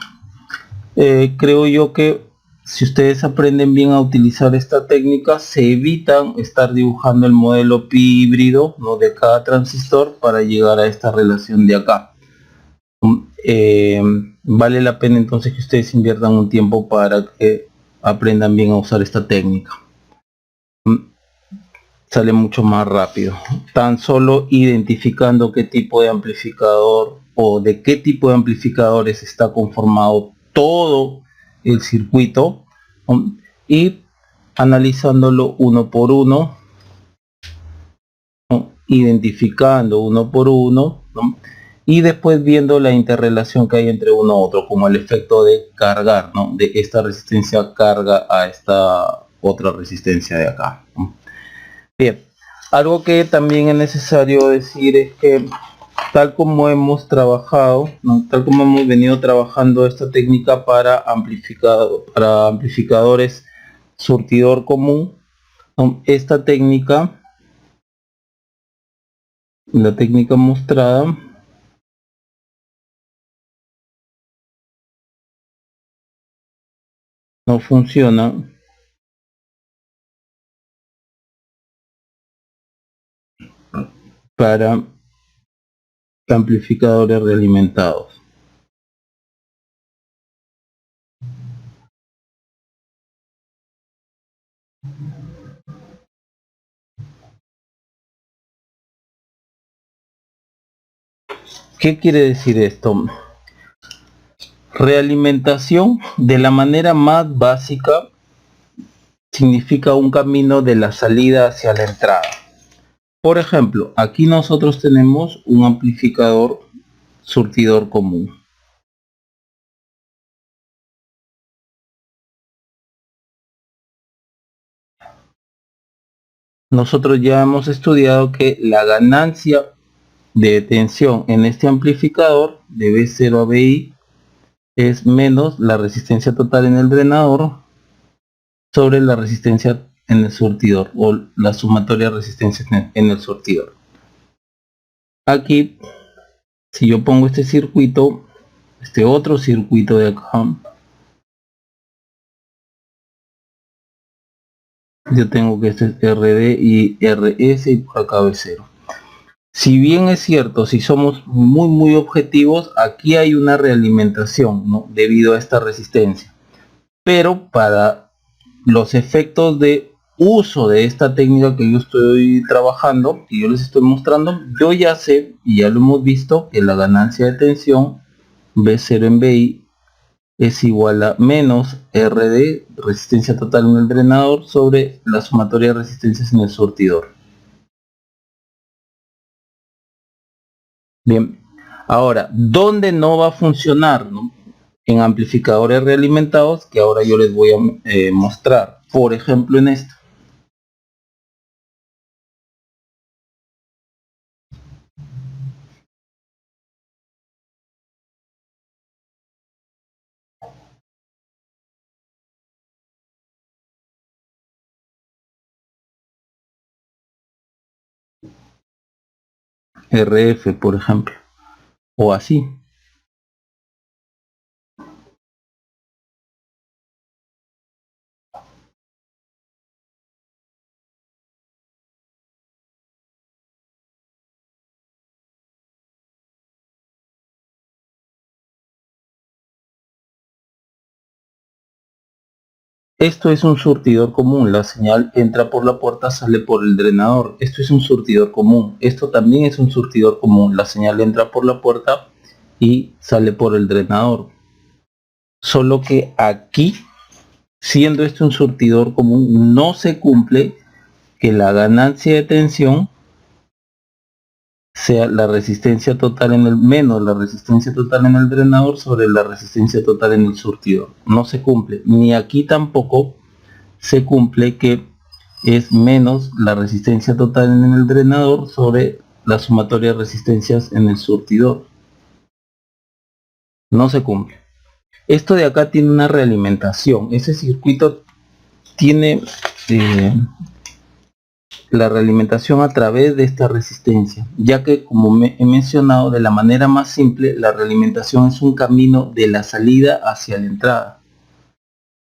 creo yo que si ustedes aprenden bien a utilizar esta técnica, se evitan estar dibujando el modelo pi híbrido, ¿no?, de cada transistor para llegar a esta relación de acá. Vale la pena entonces que ustedes inviertan un tiempo para que aprendan bien a usar esta técnica. Sale mucho más rápido. Tan solo identificando qué tipo de amplificador o de qué tipo de amplificadores está conformado todo el circuito, y analizándolo uno por uno, identificando uno por uno, ¿no?, y después viendo la interrelación que hay entre uno u otro, como el efecto de cargar, ¿no?, de esta resistencia carga a esta otra resistencia de acá, ¿no? Bien, algo que también es necesario decir es que tal como hemos trabajado, ¿no?, tal como hemos venido trabajando esta técnica para amplificadores surtidor común, ¿no?, esta técnica, la técnica mostrada, no funciona para amplificadores realimentados. ¿Qué quiere decir esto? Realimentación de la manera más básica significa un camino de la salida hacia la entrada. Por ejemplo, aquí nosotros tenemos un amplificador surtidor común. Nosotros ya hemos estudiado que la ganancia de tensión en este amplificador de B0 a BI es menos la resistencia total en el drenador sobre la resistencia en el surtidor, o la sumatoria de resistencias en el surtidor. Aquí, si yo pongo este circuito, este otro circuito de acá, yo tengo que este es RD y RS y por acá B0. Si bien es cierto, si somos muy objetivos, aquí hay una realimentación, ¿no?, debido a esta resistencia. Pero para los efectos de uso de esta técnica que yo estoy trabajando y yo les estoy mostrando, yo ya sé y ya lo hemos visto que la ganancia de tensión B0 en BI es igual a menos RD, resistencia total en el drenador, sobre la sumatoria de resistencias en el surtidor. Bien, ahora, ¿dónde no va a funcionar, ¿no?, en amplificadores realimentados, que ahora yo les voy a mostrar? Por ejemplo, en esto. RF, por ejemplo, o así. Esto es un surtidor común, la señal entra por la puerta, sale por el drenador. Esto es un surtidor común, esto también es un surtidor común, la señal entra por la puerta y sale por el drenador. Solo que aquí, siendo este un surtidor común, no se cumple que la ganancia de tensión sea la resistencia total en el menos la resistencia total en el drenador sobre la resistencia total en el surtidor. No se cumple, ni aquí tampoco se cumple que es menos la resistencia total en el drenador sobre la sumatoria de resistencias en el surtidor. No se cumple. Esto de acá tiene una realimentación. Ese circuito tiene la realimentación a través de esta resistencia, ya que, como he mencionado, de la manera más simple, la realimentación es un camino de la salida hacia la entrada.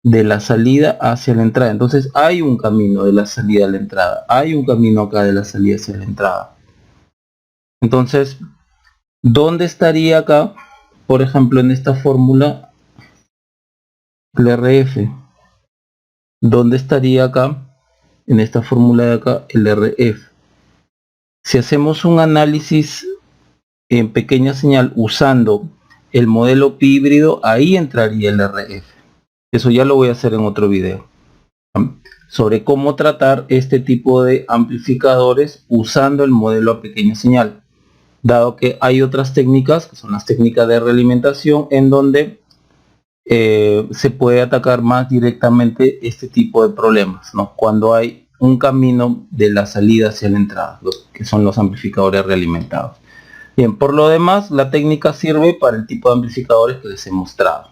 De la salida hacia la entrada. Entonces hay un camino de la salida a la entrada. Hay un camino acá de la salida hacia la entrada. Entonces, ¿dónde estaría acá? Por ejemplo, en esta fórmula, el RF. ¿Dónde estaría acá? En esta fórmula de acá, el RF. Si hacemos un análisis en pequeña señal usando el modelo pi híbrido, ahí entraría el RF. Eso ya lo voy a hacer en otro video, sobre cómo tratar este tipo de amplificadores usando el modelo a pequeña señal, dado que hay otras técnicas, que son las técnicas de realimentación, en donde se puede atacar más directamente este tipo de problemas, ¿no? Cuando hay un camino de la salida hacia la entrada, que son los amplificadores realimentados. Bien, por lo demás, la técnica sirve para el tipo de amplificadores que les he mostrado.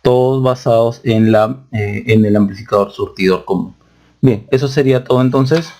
Todos basados en el amplificador surtidor común. Bien, eso sería todo entonces.